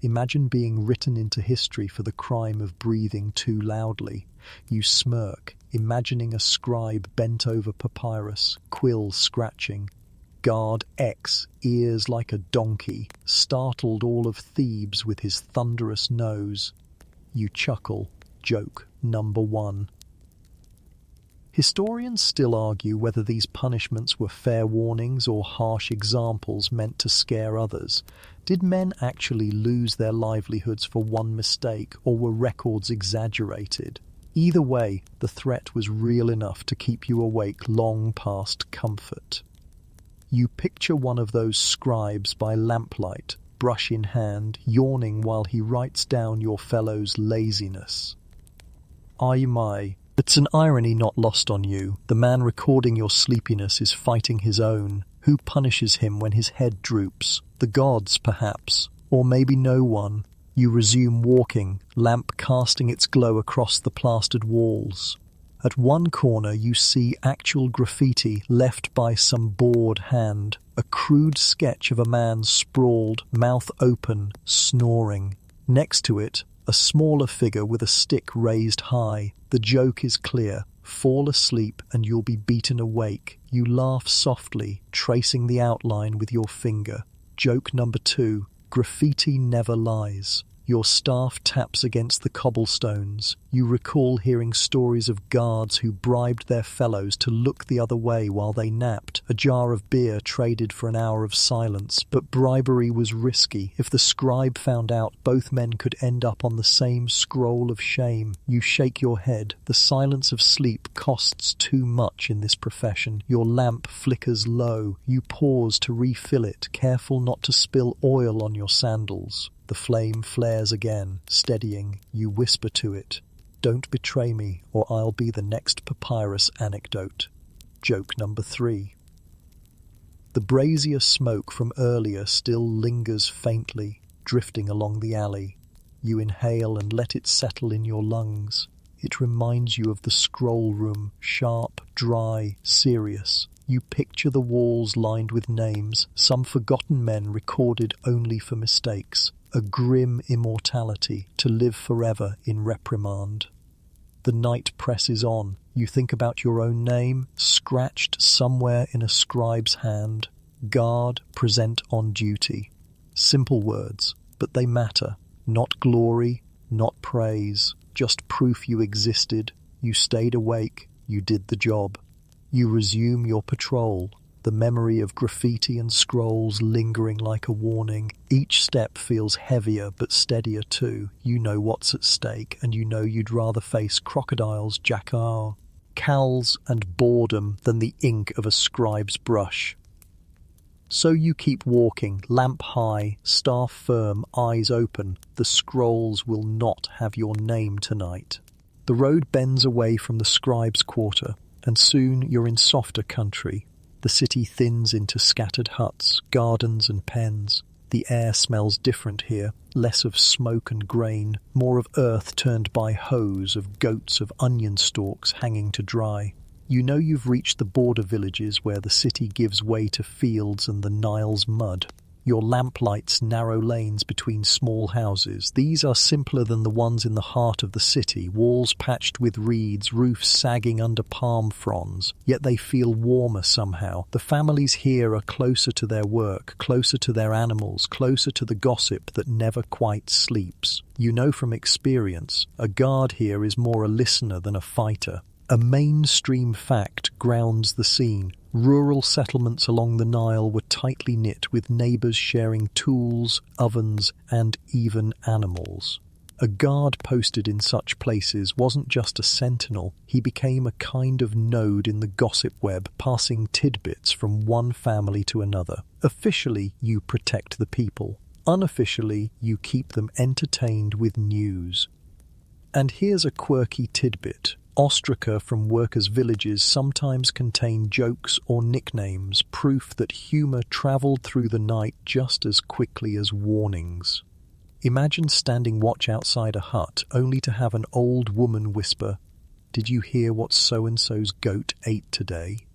Imagine being written into history for the crime of breathing too loudly. You smirk, imagining a scribe bent over papyrus, quill scratching. Guard X, ears like a donkey, startled all of Thebes with his thunderous nose. You chuckle, joke number 1. Historians still argue whether these punishments were fair warnings or harsh examples meant to scare others. Did men actually lose their livelihoods for one mistake, or were records exaggerated? Either way, the threat was real enough to keep you awake long past comfort. You picture one of those scribes by lamplight, brush in hand, yawning while he writes down your fellow's laziness. Ay my, it's an irony not lost on you. The man recording your sleepiness is fighting his own. Who punishes him when his head droops? The gods, perhaps, or maybe no one. You resume walking, lamp casting its glow across the plastered walls. At one corner you see actual graffiti left by some bored hand, a crude sketch of a man sprawled, mouth open, snoring. Next to it, a smaller figure with a stick raised high. The joke is clear. Fall asleep and you'll be beaten awake. You laugh softly, tracing the outline with your finger. Joke number 2. Graffiti never lies. Your staff taps against the cobblestones. You recall hearing stories of guards who bribed their fellows to look the other way while they napped. A jar of beer traded for an hour of silence. But bribery was risky. If the scribe found out, both men could end up on the same scroll of shame. You shake your head. The silence of sleep costs too much in this profession. Your lamp flickers low. You pause to refill it, careful not to spill oil on your sandals. The flame flares again, steadying. You whisper to it, "Don't betray me, or I'll be the next papyrus anecdote." Joke number 3. The brazier smoke from earlier still lingers faintly, drifting along the alley. You inhale and let it settle in your lungs. It reminds you of the scroll room, sharp, dry, serious. You picture the walls lined with names, some forgotten men recorded only for mistakes. A grim immortality, to live forever in reprimand. The night presses on. You think about your own name, scratched somewhere in a scribe's hand. Guard, present on duty. Simple words, but they matter. Not glory, not praise, just proof you existed. You stayed awake, you did the job. You resume your patrol. The memory of graffiti and scrolls lingering like a warning. Each step feels heavier but steadier too. You know what's at stake, and you know you'd rather face crocodiles, jackals, and boredom than the ink of a scribe's brush. So you keep walking, lamp high, staff firm, eyes open. The scrolls will not have your name tonight. The road bends away from the scribe's quarter, and soon you're in softer country. The city thins into scattered huts, gardens and pens. The air smells different here, less of smoke and grain, more of earth turned by hoes, of goats, of onion stalks hanging to dry. You know you've reached the border villages where the city gives way to fields and the Nile's mud. Your lamp lights narrow lanes between small houses. These are simpler than the ones in the heart of the city, walls patched with reeds, roofs sagging under palm fronds. Yet they feel warmer somehow. The families here are closer to their work, closer to their animals, closer to the gossip that never quite sleeps. You know from experience, a guard here is more a listener than a fighter. A mainstream fact grounds the scene. Rural settlements along the Nile were tightly knit, with neighbours sharing tools, ovens, and even animals. A guard posted in such places wasn't just a sentinel, he became a kind of node in the gossip web, passing tidbits from one family to another. Officially, you protect the people. Unofficially, you keep them entertained with news. And here's a quirky tidbit. Ostraca from workers' villages sometimes contain jokes or nicknames, proof that humour travelled through the night just as quickly as warnings. Imagine standing watch outside a hut, only to have an old woman whisper, "Did you hear what so-and-so's goat ate today?"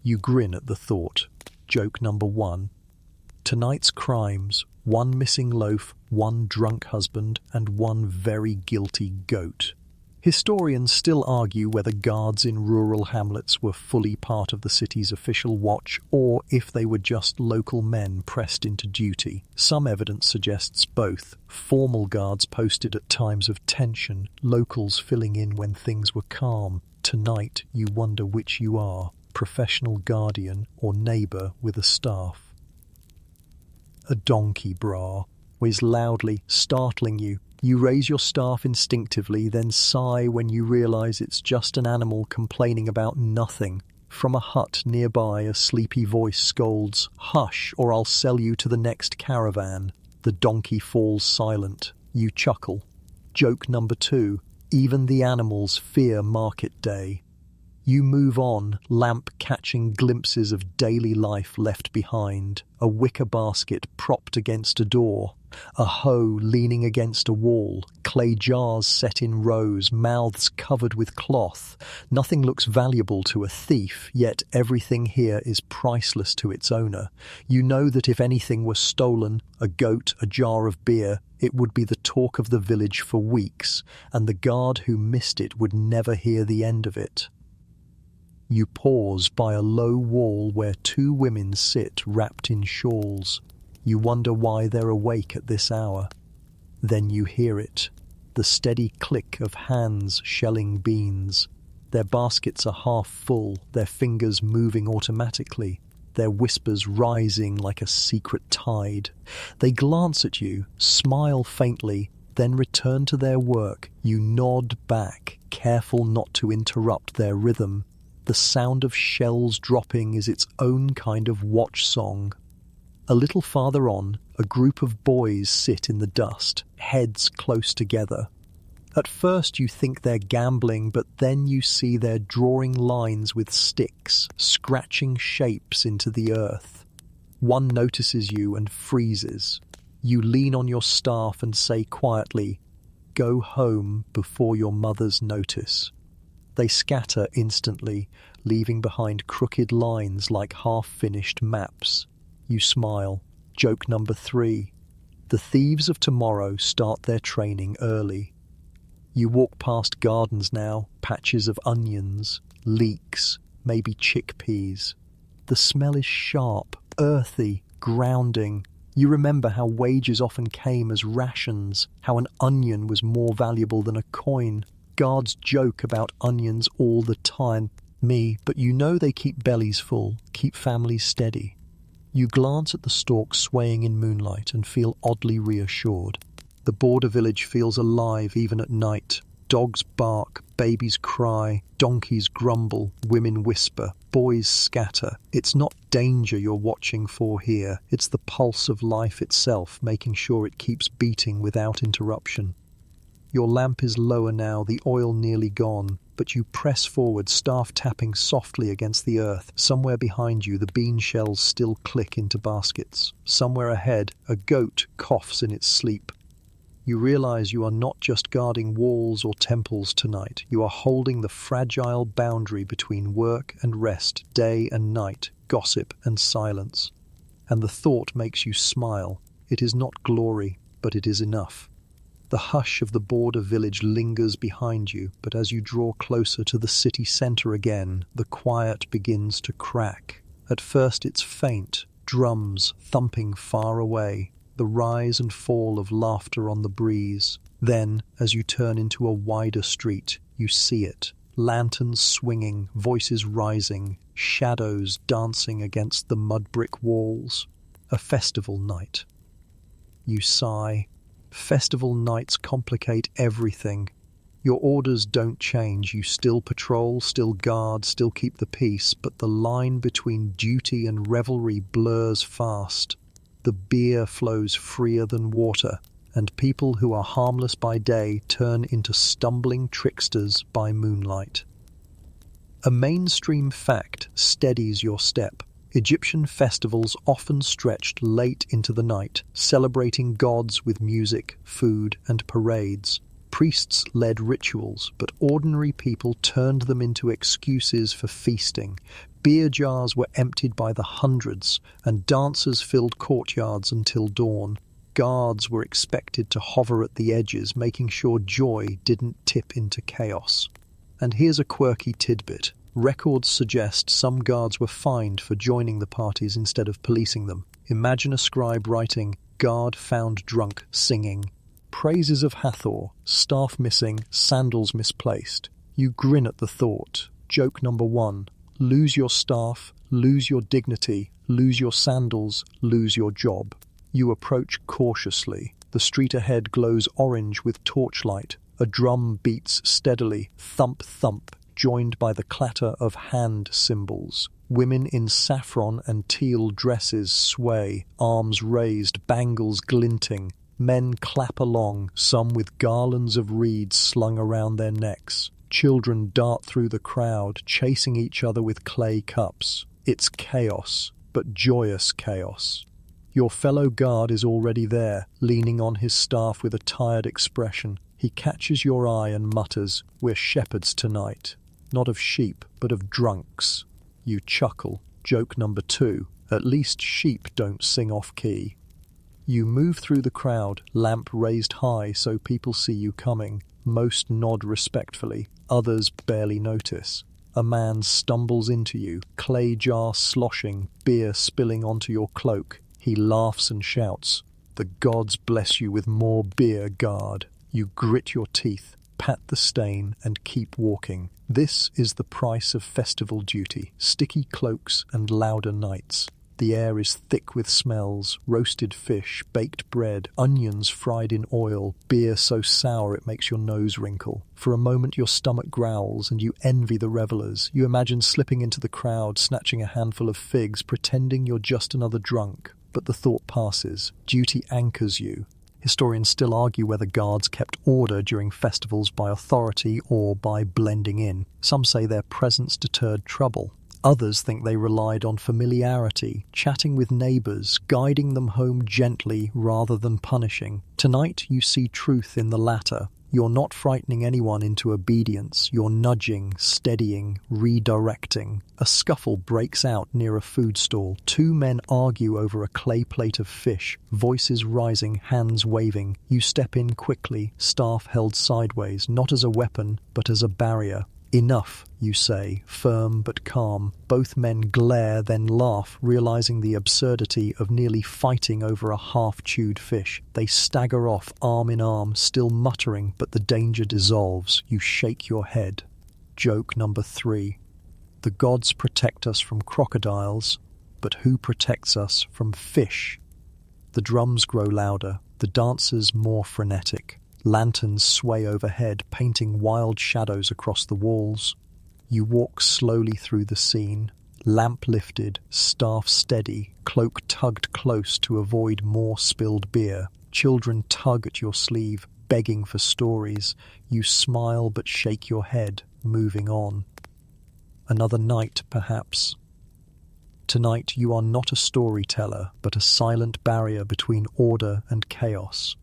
You grin at the thought. Joke number 1. Tonight's crimes: 1 missing loaf, 1 drunk husband, and 1 very guilty goat. Historians still argue whether guards in rural hamlets were fully part of the city's official watch or if they were just local men pressed into duty. Some evidence suggests both. Formal guards posted at times of tension, locals filling in when things were calm. Tonight you wonder which you are, professional guardian or neighbour with a staff. A donkey braa whiz loudly, startling you. You raise your staff instinctively, then sigh when you realise it's just an animal complaining about nothing. From a hut nearby, a sleepy voice scolds, "Hush, or I'll sell you to the next caravan." The donkey falls silent. You chuckle. Joke number 2. Even the animals fear market day. You move on, lamp catching glimpses of daily life left behind. A wicker basket propped against a door. A hoe leaning against a wall, clay jars set in rows, mouths covered with cloth. Nothing looks valuable to a thief, yet everything here is priceless to its owner. You know that if anything were stolen, a goat, a jar of beer, it would be the talk of the village for weeks, and the guard who missed it would never hear the end of it. You pause by a low wall where 2 women sit wrapped in shawls. You wonder why they're awake at this hour. Then you hear it, the steady click of hands shelling beans. Their baskets are half full, their fingers moving automatically, their whispers rising like a secret tide. They glance at you, smile faintly, then return to their work. You nod back, careful not to interrupt their rhythm. The sound of shells dropping is its own kind of watch song. A little farther on, a group of boys sit in the dust, heads close together. At first you think they're gambling, but then you see they're drawing lines with sticks, scratching shapes into the earth. One notices you and freezes. You lean on your staff and say quietly, "Go home before your mothers notice." They scatter instantly, leaving behind crooked lines like half-finished maps. You smile. Joke number 3. The thieves of tomorrow start their training early. You walk past gardens now, patches of onions, leeks, maybe chickpeas. The smell is sharp, earthy, grounding. You remember how wages often came as rations, how an onion was more valuable than a coin. Guards joke about onions all the time. But you know they keep bellies full, keep families steady. You glance at the stalks swaying in moonlight and feel oddly reassured. The border village feels alive even at night. Dogs bark, babies cry, donkeys grumble, women whisper, boys scatter. It's not danger you're watching for here. It's the pulse of life itself, making sure it keeps beating without interruption. Your lamp is lower now, the oil nearly gone, but you press forward, staff tapping softly against the earth. Somewhere behind you, the bean shells still click into baskets. Somewhere ahead, a goat coughs in its sleep. You realize you are not just guarding walls or temples tonight. You are holding the fragile boundary between work and rest, day and night, gossip and silence. And the thought makes you smile. It is not glory, but it is enough. The hush of the border village lingers behind you, but as you draw closer to the city center again, the quiet begins to crack. At first it's faint, drums thumping far away, the rise and fall of laughter on the breeze. Then, as you turn into a wider street, you see it. Lanterns swinging, voices rising, shadows dancing against the mud brick walls. A festival night. You sigh. Festival nights complicate everything. Your orders don't change. You still patrol, still guard, still keep the peace, but the line between duty and revelry blurs fast. The beer flows freer than water, and people who are harmless by day turn into stumbling tricksters by moonlight. A mainstream fact steadies your step. Egyptian festivals often stretched late into the night, celebrating gods with music, food, and parades. Priests led rituals, but ordinary people turned them into excuses for feasting. Beer jars were emptied by the hundreds, and dancers filled courtyards until dawn. Guards were expected to hover at the edges, making sure joy didn't tip into chaos. And here's a quirky tidbit. Records suggest some guards were fined for joining the parties instead of policing them. Imagine a scribe writing, "Guard found drunk, singing." Praises of Hathor, staff missing, sandals misplaced. You grin at the thought. Joke number 1. Lose your staff, lose your dignity, lose your sandals, lose your job. You approach cautiously. The street ahead glows orange with torchlight. A drum beats steadily, thump thump, joined by the clatter of hand cymbals. Women in saffron and teal dresses sway, arms raised, bangles glinting. Men clap along, some with garlands of reeds slung around their necks. Children dart through the crowd, chasing each other with clay cups. It's chaos, but joyous chaos. Your fellow guard is already there, leaning on his staff with a tired expression. He catches your eye and mutters, "We're shepherds tonight. Not of sheep, but of drunks." You chuckle. Joke number 2. At least sheep don't sing off-key. You move through the crowd, lamp raised high so people see you coming. Most nod respectfully, others barely notice. A man stumbles into you, clay jar sloshing, beer spilling onto your cloak. He laughs and shouts, "The gods bless you with more beer, guard." You grit your teeth, pat the stain, and keep walking. This is the price of festival duty, sticky cloaks and louder nights. The air is thick with smells, roasted fish, baked bread, onions fried in oil, beer so sour it makes your nose wrinkle. For a moment your stomach growls and you envy the revelers. You imagine slipping into the crowd, snatching a handful of figs, pretending you're just another drunk. But the thought passes. Duty anchors you. Historians still argue whether guards kept order during festivals by authority or by blending in. Some say their presence deterred trouble. Others think they relied on familiarity, chatting with neighbours, guiding them home gently rather than punishing. Tonight you see truth in the latter. You're not frightening anyone into obedience. You're nudging, steadying, redirecting. A scuffle breaks out near a food stall. 2 men argue over a clay plate of fish, voices rising, hands waving. You step in quickly, staff held sideways, not as a weapon, but as a barrier. "Enough," you say, firm but calm. Both men glare, then laugh, realizing the absurdity of nearly fighting over a half-chewed fish. They stagger off, arm in arm, still muttering, but the danger dissolves. You shake your head. Joke number 3. The gods protect us from crocodiles, but who protects us from fish? The drums grow louder, the dancers more frenetic. Lanterns sway overhead, painting wild shadows across the walls. You walk slowly through the scene, lamp lifted, staff steady, cloak tugged close to avoid more spilled beer. Children tug at your sleeve, begging for stories. You smile but shake your head, moving on. Another night, perhaps. Tonight you are not a storyteller, but a silent barrier between order and chaos.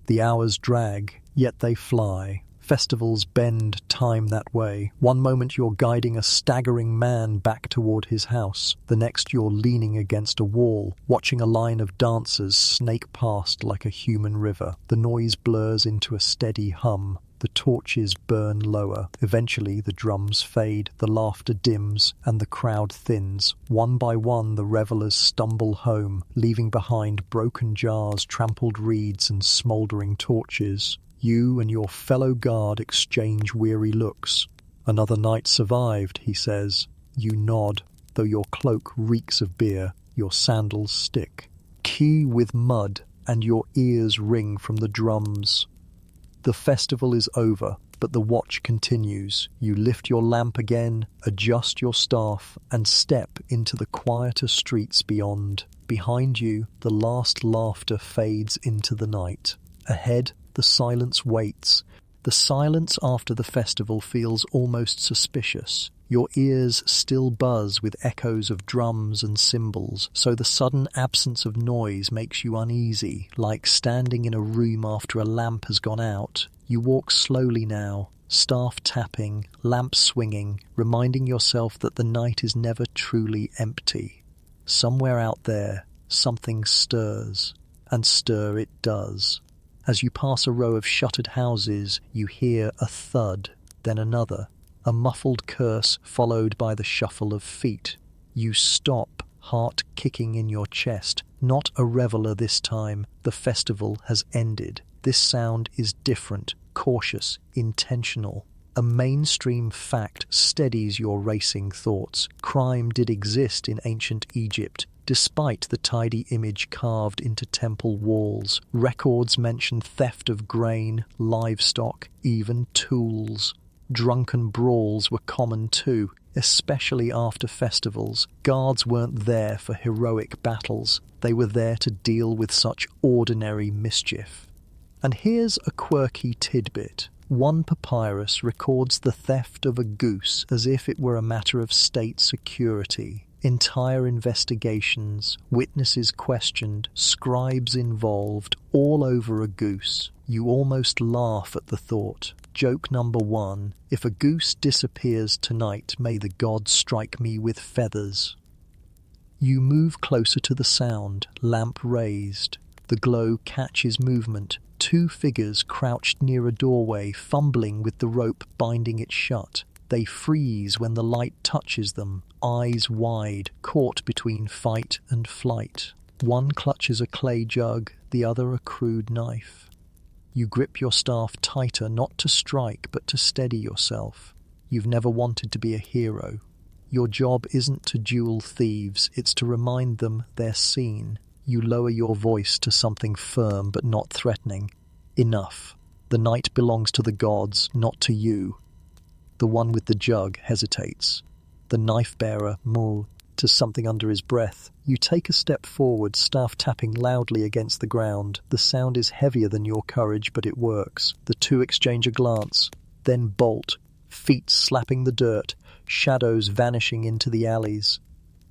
The hours drag, yet they fly. Festivals bend time that way. One moment you're guiding a staggering man back toward his house. The next you're leaning against a wall, watching a line of dancers snake past like a human river. The noise blurs into a steady hum. The torches burn lower. Eventually the drums fade, the laughter dims, and the crowd thins. One by one the revelers stumble home, leaving behind broken jars, trampled reeds, and smouldering torches. You and your fellow guard exchange weary looks. "Another night survived," he says. You nod, though your cloak reeks of beer, your sandals stick. Key with mud, and your ears ring from the drums. The festival is over, but the watch continues. You lift your lamp again, adjust your staff, and step into the quieter streets beyond. Behind you, the last laughter fades into the night. Ahead, the silence waits. The silence after the festival feels almost suspicious. Your ears still buzz with echoes of drums and cymbals, so the sudden absence of noise makes you uneasy, like standing in a room after a lamp has gone out. You walk slowly now, staff tapping, lamp swinging, reminding yourself that the night is never truly empty. Somewhere out there, something stirs, and stir it does. As you pass a row of shuttered houses, you hear a thud, then another, a muffled curse followed by the shuffle of feet. You stop, heart kicking in your chest. Not a reveler this time. The festival has ended. This sound is different, cautious, intentional. A mainstream fact steadies your racing thoughts. Crime did exist in ancient Egypt, despite the tidy image carved into temple walls. Records mention theft of grain, livestock, even tools. Drunken brawls were common too, especially after festivals. Guards weren't there for heroic battles. They were there to deal with such ordinary mischief. And here's a quirky tidbit. One papyrus records the theft of a goose as if it were a matter of state security. Entire investigations, witnesses questioned, scribes involved, all over a goose. You almost laugh at the thought. Joke number 1, if a goose disappears tonight, may the gods strike me with feathers. You move closer to the sound, lamp raised. The glow catches movement. 2 figures crouched near a doorway, fumbling with the rope binding it shut. They freeze when the light touches them, eyes wide, caught between fight and flight. One clutches a clay jug, the other a crude knife. You grip your staff tighter, not to strike, but to steady yourself. You've never wanted to be a hero. Your job isn't to duel thieves, it's to remind them they're seen. You lower your voice to something firm but not threatening. Enough. The night belongs to the gods, not to you. The one with the jug hesitates. The knife-bearer to something under his breath. You take a step forward, staff tapping loudly against the ground. The sound is heavier than your courage, but it works. The 2 exchange a glance, then bolt, feet slapping the dirt, shadows vanishing into the alleys.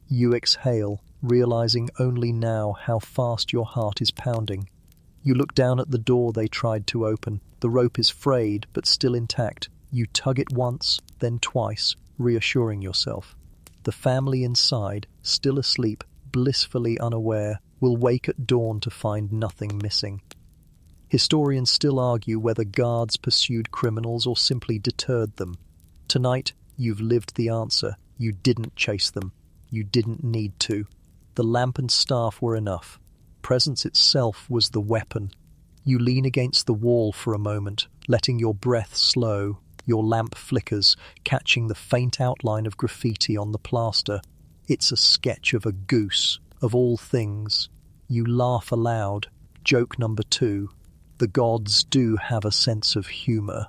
You exhale, realizing only now how fast your heart is pounding. You look down at the door they tried to open. The rope is frayed, but still intact. You tug it once, then twice, reassuring yourself. The family inside, still asleep, blissfully unaware, will wake at dawn to find nothing missing. Historians still argue whether guards pursued criminals or simply deterred them. Tonight, you've lived the answer. You didn't chase them. You didn't need to. The lamp and staff were enough. Presence itself was the weapon. You lean against the wall for a moment, letting your breath slow. Your lamp flickers, catching the faint outline of graffiti on the plaster. It's a sketch of a goose, of all things. You laugh aloud. Joke number 2. The gods do have a sense of humour.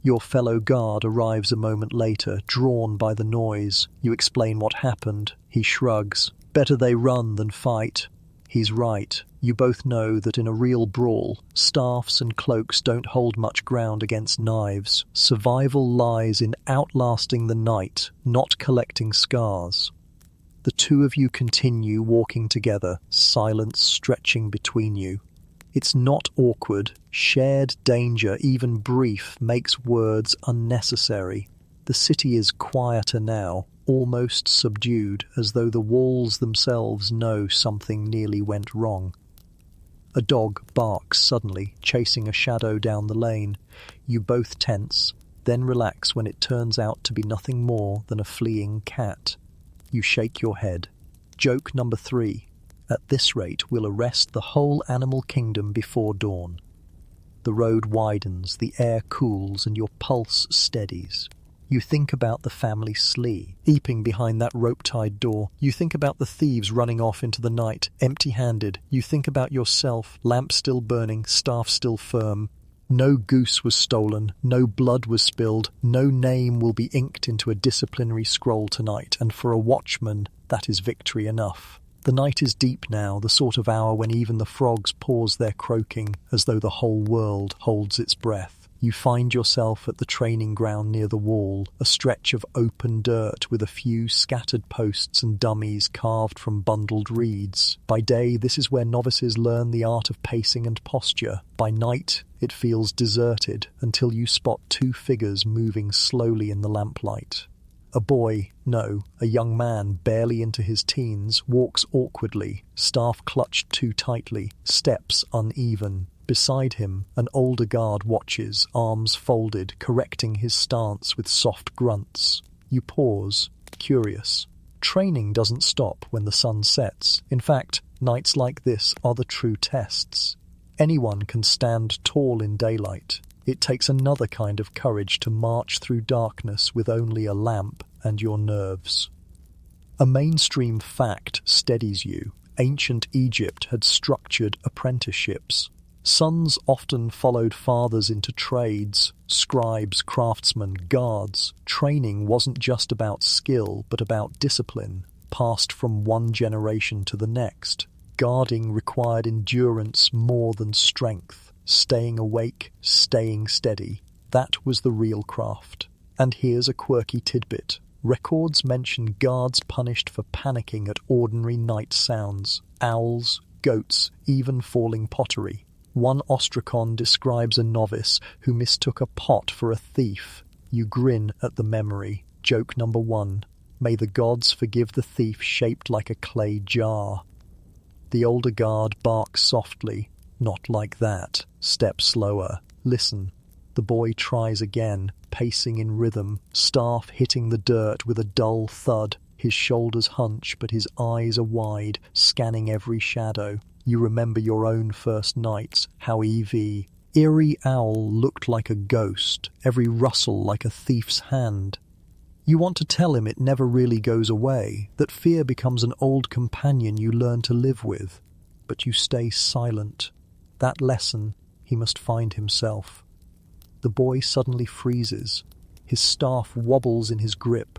Your fellow guard arrives a moment later, drawn by the noise. You explain what happened. He shrugs. Better they run than fight. He's right. You both know that in a real brawl, staffs and cloaks don't hold much ground against knives. Survival lies in outlasting the night, not collecting scars. The 2 of you continue walking together, silence stretching between you. It's not awkward. Shared danger, even brief, makes words unnecessary. The city is quieter now, almost subdued, as though the walls themselves know something nearly went wrong. A dog barks suddenly, chasing a shadow down the lane. You both tense, then relax when it turns out to be nothing more than a fleeing cat. You shake your head. Joke number 3. At this rate, we'll arrest the whole animal kingdom before dawn. The road widens, the air cools, and your pulse steadies. You think about the family slee, eeping behind that rope-tied door. You think about the thieves running off into the night, empty-handed. You think about yourself, lamp still burning, staff still firm. No goose was stolen, no blood was spilled, no name will be inked into a disciplinary scroll tonight, and for a watchman, that is victory enough. The night is deep now, the sort of hour when even the frogs pause their croaking, as though the whole world holds its breath. You find yourself at the training ground near the wall, a stretch of open dirt with a few scattered posts and dummies carved from bundled reeds. By day, this is where novices learn the art of pacing and posture. By night, it feels deserted until you spot 2 figures moving slowly in the lamplight. A boy, no, a young man barely into his teens, walks awkwardly, staff clutched too tightly, steps uneven. Beside him, an older guard watches, arms folded, correcting his stance with soft grunts. You pause, curious. Training doesn't stop when the sun sets. In fact, nights like this are the true tests. Anyone can stand tall in daylight. It takes another kind of courage to march through darkness with only a lamp and your nerves. A mainstream fact steadies you. Ancient Egypt had structured apprenticeships. Sons often followed fathers into trades, scribes, craftsmen, guards. Training wasn't just about skill, but about discipline, passed from one generation to the next. Guarding required endurance more than strength. Staying awake, staying steady. That was the real craft. And here's a quirky tidbit. Records mention guards punished for panicking at ordinary night sounds. Owls, goats, even falling pottery. One ostracon describes a novice who mistook a pot for a thief. You grin at the memory. Joke number 1. May the gods forgive the thief shaped like a clay jar. The older guard barks softly. Not like that. Step slower. Listen. The boy tries again, pacing in rhythm, staff hitting the dirt with a dull thud. His shoulders hunch, but his eyes are wide, scanning every shadow. You remember your own first nights, how eerie owl looked like a ghost, every rustle like a thief's hand. You want to tell him it never really goes away, that fear becomes an old companion you learn to live with. But you stay silent. That lesson, he must find himself. The boy suddenly freezes. His staff wobbles in his grip.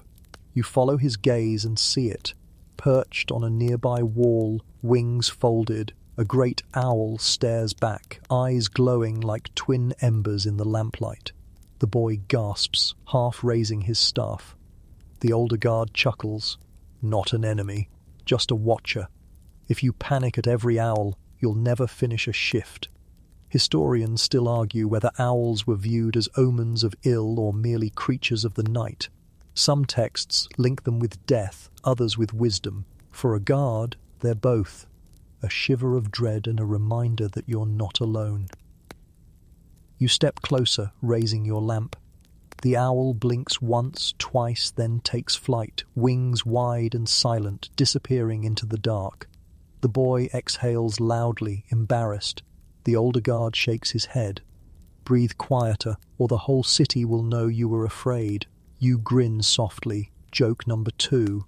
You follow his gaze and see it. Perched on a nearby wall, wings folded, a great owl stares back, eyes glowing like twin embers in the lamplight. The boy gasps, half raising his staff. The older guard chuckles. Not an enemy, just a watcher. If you panic at every owl, you'll never finish a shift. Historians still argue whether owls were viewed as omens of ill or merely creatures of the night. Some texts link them with death, others with wisdom. For a guard, they're both. A shiver of dread and a reminder that you're not alone. You step closer, raising your lamp. The owl blinks once, twice, then takes flight, wings wide and silent, disappearing into the dark. The boy exhales loudly, embarrassed. The older guard shakes his head. Breathe quieter, or the whole city will know you were afraid. You grin softly. Joke number 2.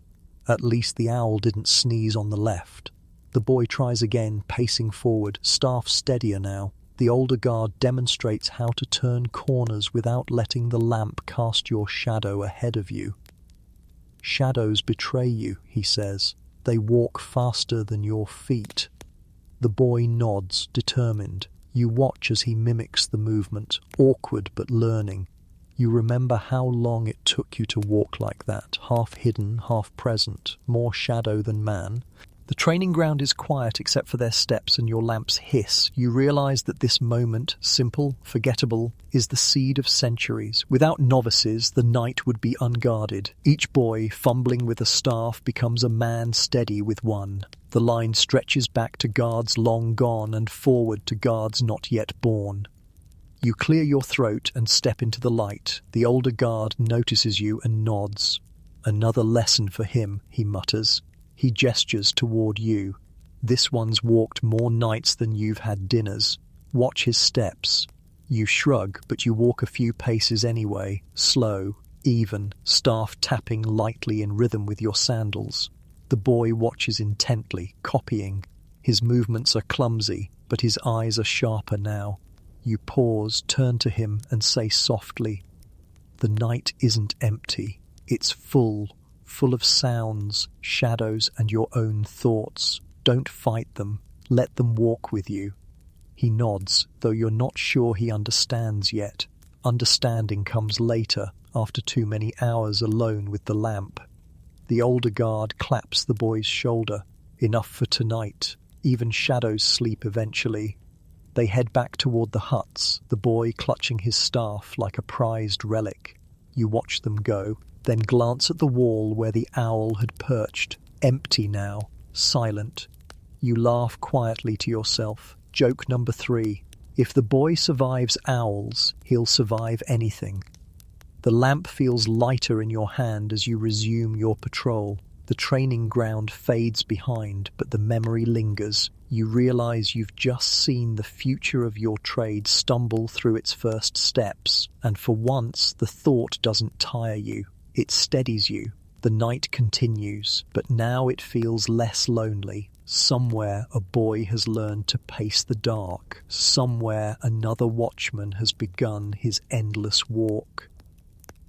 At least the owl didn't sneeze on the left. The boy tries again, pacing forward, staff steadier now. The older guard demonstrates how to turn corners without letting the lamp cast your shadow ahead of you. Shadows betray you, he says. They walk faster than your feet. The boy nods, determined. You watch as he mimics the movement, awkward but learning. You remember how long it took you to walk like that, half hidden, half present, more shadow than man. The training ground is quiet except for their steps and your lamp's hiss. You realize that this moment, simple, forgettable, is the seed of centuries. Without novices, the night would be unguarded. Each boy, fumbling with a staff, becomes a man steady with one. The line stretches back to guards long gone and forward to guards not yet born. You clear your throat and step into the light. The older guard notices you and nods. "Another lesson for him," he mutters. He gestures toward you. "This one's walked more nights than you've had dinners. Watch his steps." You shrug, but you walk a few paces anyway, slow, even, staff tapping lightly in rhythm with your sandals. The boy watches intently, copying. His movements are clumsy, but his eyes are sharper now. You pause, turn to him, and say softly, "The night isn't empty. It's full of sounds, shadows, and your own thoughts. Don't fight them. Let them walk with you." He nods, though you're not sure he understands yet. Understanding comes later, after too many hours alone with the lamp. The older guard claps the boy's shoulder. "Enough for tonight. Even shadows sleep eventually." They head back toward the huts, the boy clutching his staff like a prized relic. You watch them go, then glance at the wall where the owl had perched, empty now, silent. You laugh quietly to yourself. Joke number 3. If the boy survives owls, he'll survive anything. The lamp feels lighter in your hand as you resume your patrol. The training ground fades behind, but the memory lingers. You realize you've just seen the future of your trade stumble through its first steps, and for once the thought doesn't tire you. It steadies you. The night continues, but now it feels less lonely. Somewhere a boy has learned to pace the dark. Somewhere another watchman has begun his endless walk.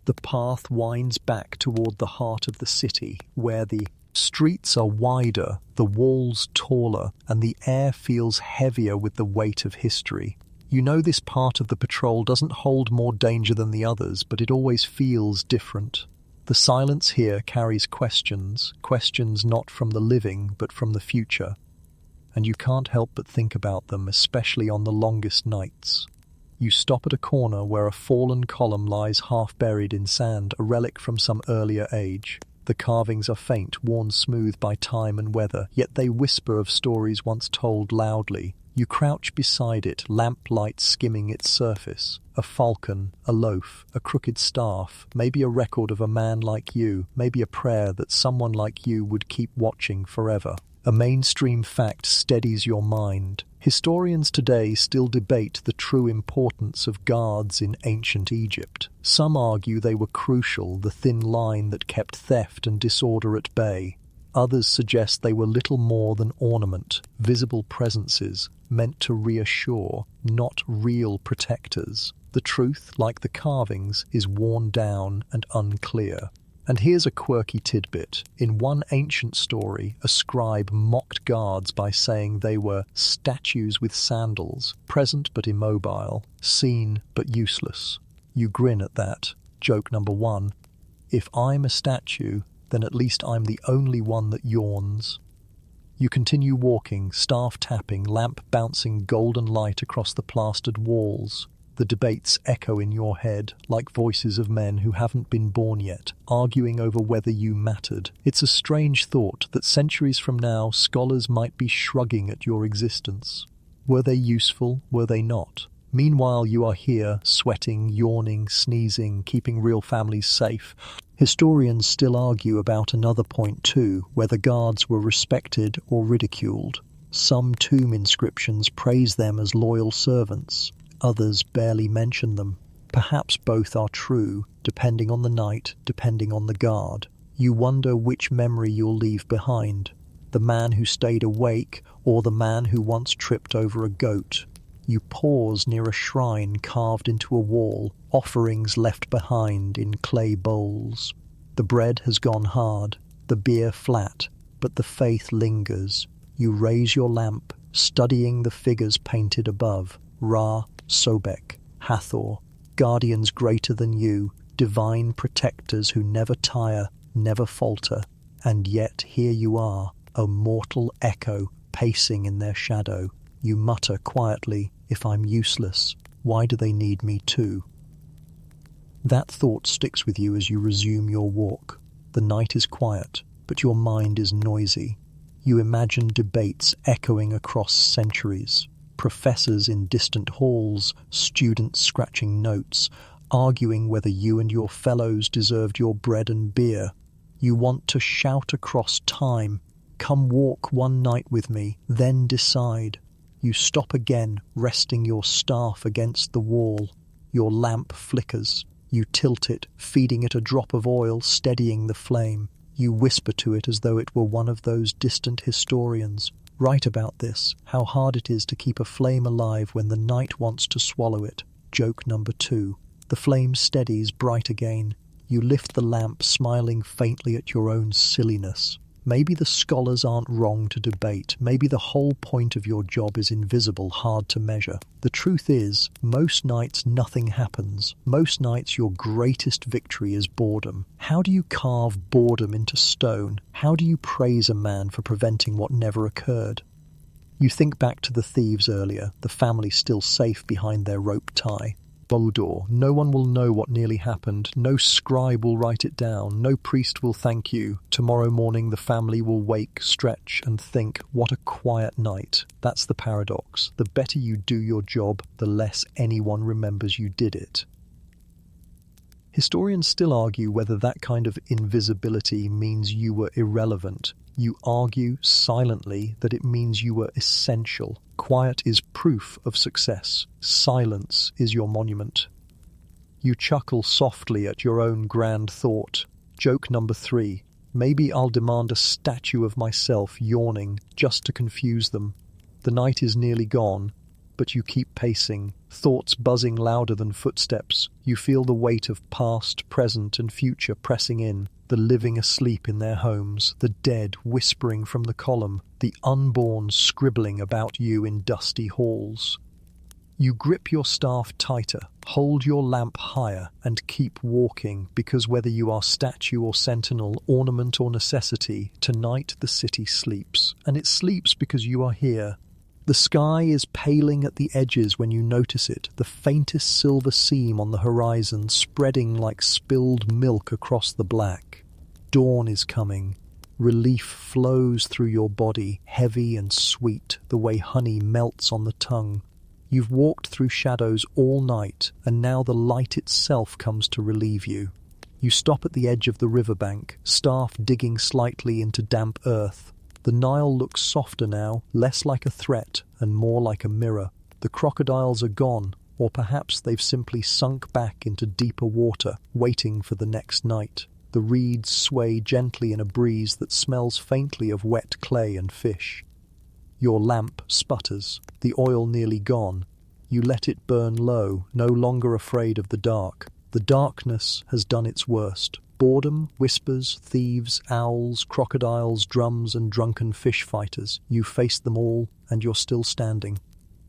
The path winds back toward the heart of the city, where the streets are wider, the walls taller, and the air feels heavier with the weight of history. You know this part of the patrol doesn't hold more danger than the others, but it always feels different. The silence here carries questions not from the living, but from the future. And you can't help but think about them, especially on the longest nights. You stop at a corner where a fallen column lies half buried in sand, a relic from some earlier age. The carvings are faint, worn smooth by time and weather, yet they whisper of stories once told loudly. You crouch beside it, lamplight skimming its surface. A falcon, a loaf, a crooked staff, maybe a record of a man like you, maybe a prayer that someone like you would keep watching forever. A mainstream fact steadies your mind. Historians today still debate the true importance of guards in ancient Egypt. Some argue they were crucial, the thin line that kept theft and disorder at bay. Others suggest they were little more than ornament, visible presences, meant to reassure, not real protectors. The truth, like the carvings, is worn down and unclear. And here's a quirky tidbit. In one ancient story, a scribe mocked guards by saying they were statues with sandals, present but immobile, seen but useless. You grin at that. Joke number 1. If I'm a statue, then at least I'm the only one that yawns. You continue walking, staff tapping, lamp bouncing golden light across the plastered walls. The debates echo in your head, like voices of men who haven't been born yet, arguing over whether you mattered. It's a strange thought that centuries from now, scholars might be shrugging at your existence. Were they useful? Were they not? Meanwhile, you are here, sweating, yawning, sneezing, keeping real families safe. Historians still argue about another point too, whether guards were respected or ridiculed. Some tomb inscriptions praise them as loyal servants. Others barely mention them. Perhaps both are true, depending on the night, depending on the guard. You wonder which memory you'll leave behind. The man who stayed awake, or the man who once tripped over a goat. You pause near a shrine carved into a wall, offerings left behind in clay bowls. The bread has gone hard, the beer flat, but the faith lingers. You raise your lamp, studying the figures painted above. Ra, Sobek, Hathor, guardians greater than you, divine protectors who never tire, never falter. And yet here you are, a mortal echo pacing in their shadow. You mutter quietly, "If I'm useless, why do they need me too?" That thought sticks with you as you resume your walk. The night is quiet, but your mind is noisy. You imagine debates echoing across centuries, professors in distant halls, students scratching notes, arguing whether you and your fellows deserved your bread and beer. You want to shout across time, "Come walk one night with me, then decide." You stop again, resting your staff against the wall. Your lamp flickers. You tilt it, feeding it a drop of oil, steadying the flame. You whisper to it as though it were one of those distant historians. Write about this, how hard it is to keep a flame alive when the night wants to swallow it. Joke number 2. The flame steadies bright again. You lift the lamp, smiling faintly at your own silliness. Maybe the scholars aren't wrong to debate. Maybe the whole point of your job is invisible, hard to measure. The truth is, most nights nothing happens. Most nights your greatest victory is boredom. How do you carve boredom into stone? How do you praise a man for preventing what never occurred? You think back to the thieves earlier, the family still safe behind their rope tie. Bodor, no one will know what nearly happened. No scribe will write it down. No priest will thank you. Tomorrow morning the family will wake, stretch, and think, what a quiet night. That's the paradox. The better you do your job, the less anyone remembers you did it. Historians still argue whether that kind of invisibility means you were irrelevant. You argue silently that it means you were essential. Quiet is proof of success. Silence is your monument. You chuckle softly at your own grand thought. Joke number 3. Maybe I'll demand a statue of myself yawning just to confuse them. The night is nearly gone, but you keep pacing, thoughts buzzing louder than footsteps. You feel the weight of past, present, and future pressing in. The living asleep in their homes, the dead whispering from the column, the unborn scribbling about you in dusty halls. You grip your staff tighter, hold your lamp higher, and keep walking, because whether you are statue or sentinel, ornament or necessity, tonight the city sleeps. And it sleeps because you are here. The sky is paling at the edges when you notice it, the faintest silver seam on the horizon spreading like spilled milk across the black. Dawn is coming. Relief flows through your body, heavy and sweet, the way honey melts on the tongue. You've walked through shadows all night, and now the light itself comes to relieve you. You stop at the edge of the riverbank, staff digging slightly into damp earth. The Nile looks softer now, less like a threat and more like a mirror. The crocodiles are gone, or perhaps they've simply sunk back into deeper water, waiting for the next night. The reeds sway gently in a breeze that smells faintly of wet clay and fish. Your lamp sputters, the oil nearly gone. You let it burn low, no longer afraid of the dark. The darkness has done its worst. Boredom, whispers, thieves, owls, crocodiles, drums, and drunken fish fighters. You face them all, and you're still standing.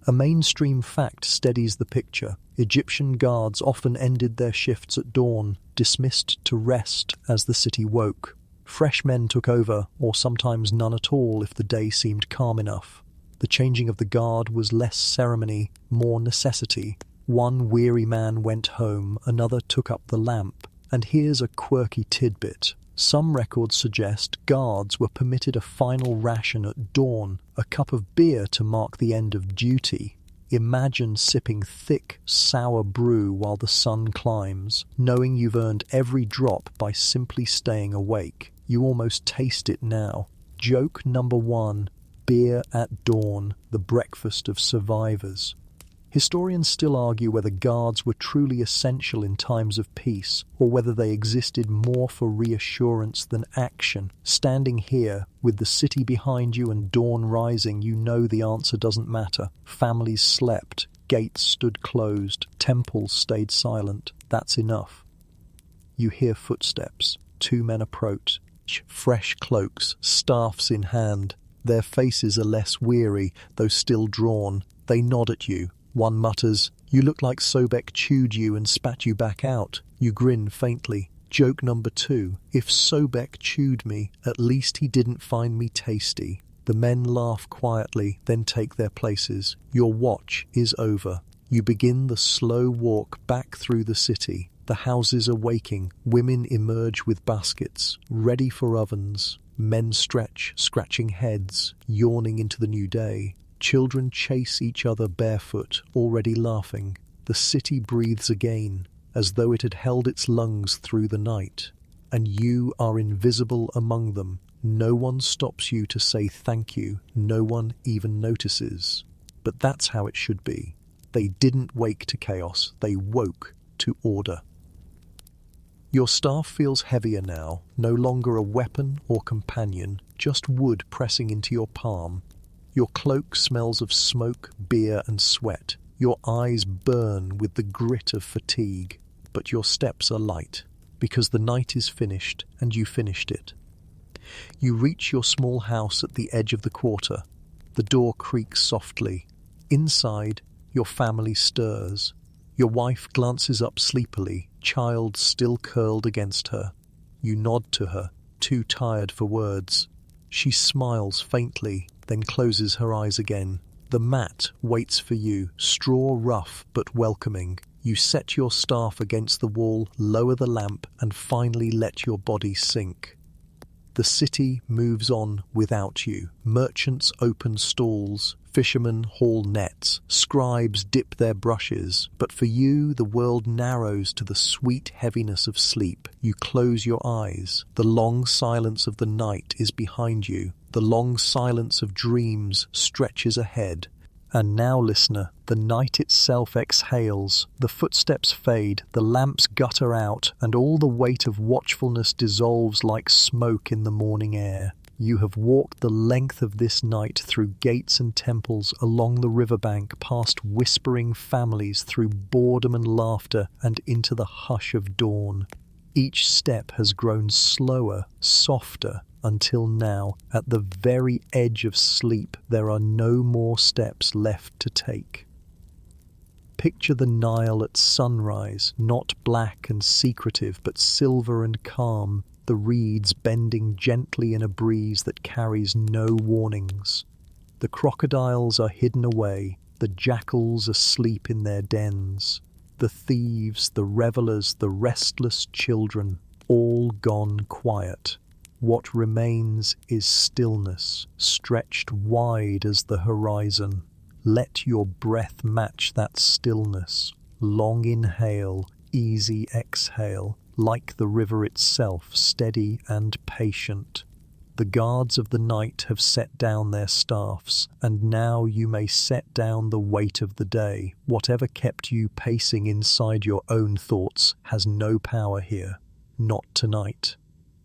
A mainstream fact steadies the picture. Egyptian guards often ended their shifts at dawn, dismissed to rest as the city woke. Fresh men took over, or sometimes none at all if the day seemed calm enough. The changing of the guard was less ceremony, more necessity. One weary man went home, another took up the lamp. And here's a quirky tidbit. Some records suggest guards were permitted a final ration at dawn, a cup of beer to mark the end of duty. Imagine sipping thick, sour brew while the sun climbs, knowing you've earned every drop by simply staying awake. You almost taste it now. Joke number 1. Beer at dawn, the breakfast of survivors. Historians still argue whether guards were truly essential in times of peace, or whether they existed more for reassurance than action. Standing here, with the city behind you and dawn rising, you know the answer doesn't matter. Families slept, gates stood closed, temples stayed silent. That's enough. You hear footsteps. 2 men approach, fresh cloaks, staffs in hand. Their faces are less weary, though still drawn. They nod at you. One mutters, "You look like Sobek chewed you and spat you back out." You grin faintly. Joke number 2. If Sobek chewed me, at least he didn't find me tasty. The men laugh quietly, then take their places. Your watch is over. You begin the slow walk back through the city. The houses are waking. Women emerge with baskets, ready for ovens. Men stretch, scratching heads, yawning into the new day. Children chase each other barefoot, already laughing. The city breathes again, as though it had held its lungs through the night. And you are invisible among them. No one stops you to say thank you. No one even notices. But that's how it should be. They didn't wake to chaos. They woke to order. Your staff feels heavier now, no longer a weapon or companion, just wood pressing into your palm. Your cloak smells of smoke, beer and sweat. Your eyes burn with the grit of fatigue, but your steps are light, because the night is finished and you finished it. You reach your small house at the edge of the quarter. The door creaks softly. Inside, your family stirs. Your wife glances up sleepily, child still curled against her. You nod to her, too tired for words. She smiles faintly, then closes her eyes again. The mat waits for you, straw rough but welcoming. You set your staff against the wall, lower the lamp, and finally let your body sink. The city moves on without you. Merchants open stalls, fishermen haul nets, scribes dip their brushes. But for you, the world narrows to the sweet heaviness of sleep. You close your eyes. The long silence of the night is behind you. The long silence of dreams stretches ahead. And now, listener, the night itself exhales, the footsteps fade, the lamps gutter out, and all the weight of watchfulness dissolves like smoke in the morning air. You have walked the length of this night through gates and temples, along the riverbank, past whispering families, through boredom and laughter, and into the hush of dawn. Each step has grown slower, softer, until now, at the very edge of sleep, there are no more steps left to take. Picture the Nile at sunrise, not black and secretive, but silver and calm, the reeds bending gently in a breeze that carries no warnings. The crocodiles are hidden away, the jackals asleep in their dens, the thieves, the revelers, the restless children, all gone quiet. What remains is stillness, stretched wide as the horizon. Let your breath match that stillness. Long inhale, easy exhale, like the river itself, steady and patient. The guards of the night have set down their staffs, and now you may set down the weight of the day. Whatever kept you pacing inside your own thoughts has no power here. Not tonight.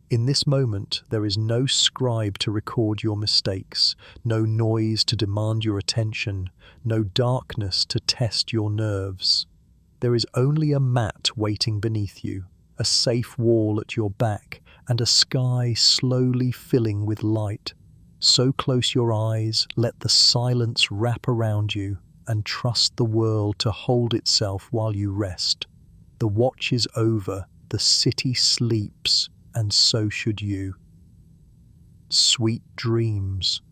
In this moment, there is no scribe to record your mistakes, no noise to demand your attention, no darkness to test your nerves. There is only a mat waiting beneath you, a safe wall at your back, and a sky slowly filling with light. So close your eyes, let the silence wrap around you, and trust the world to hold itself while you rest. The watch is over, the city sleeps, and so should you. Sweet dreams.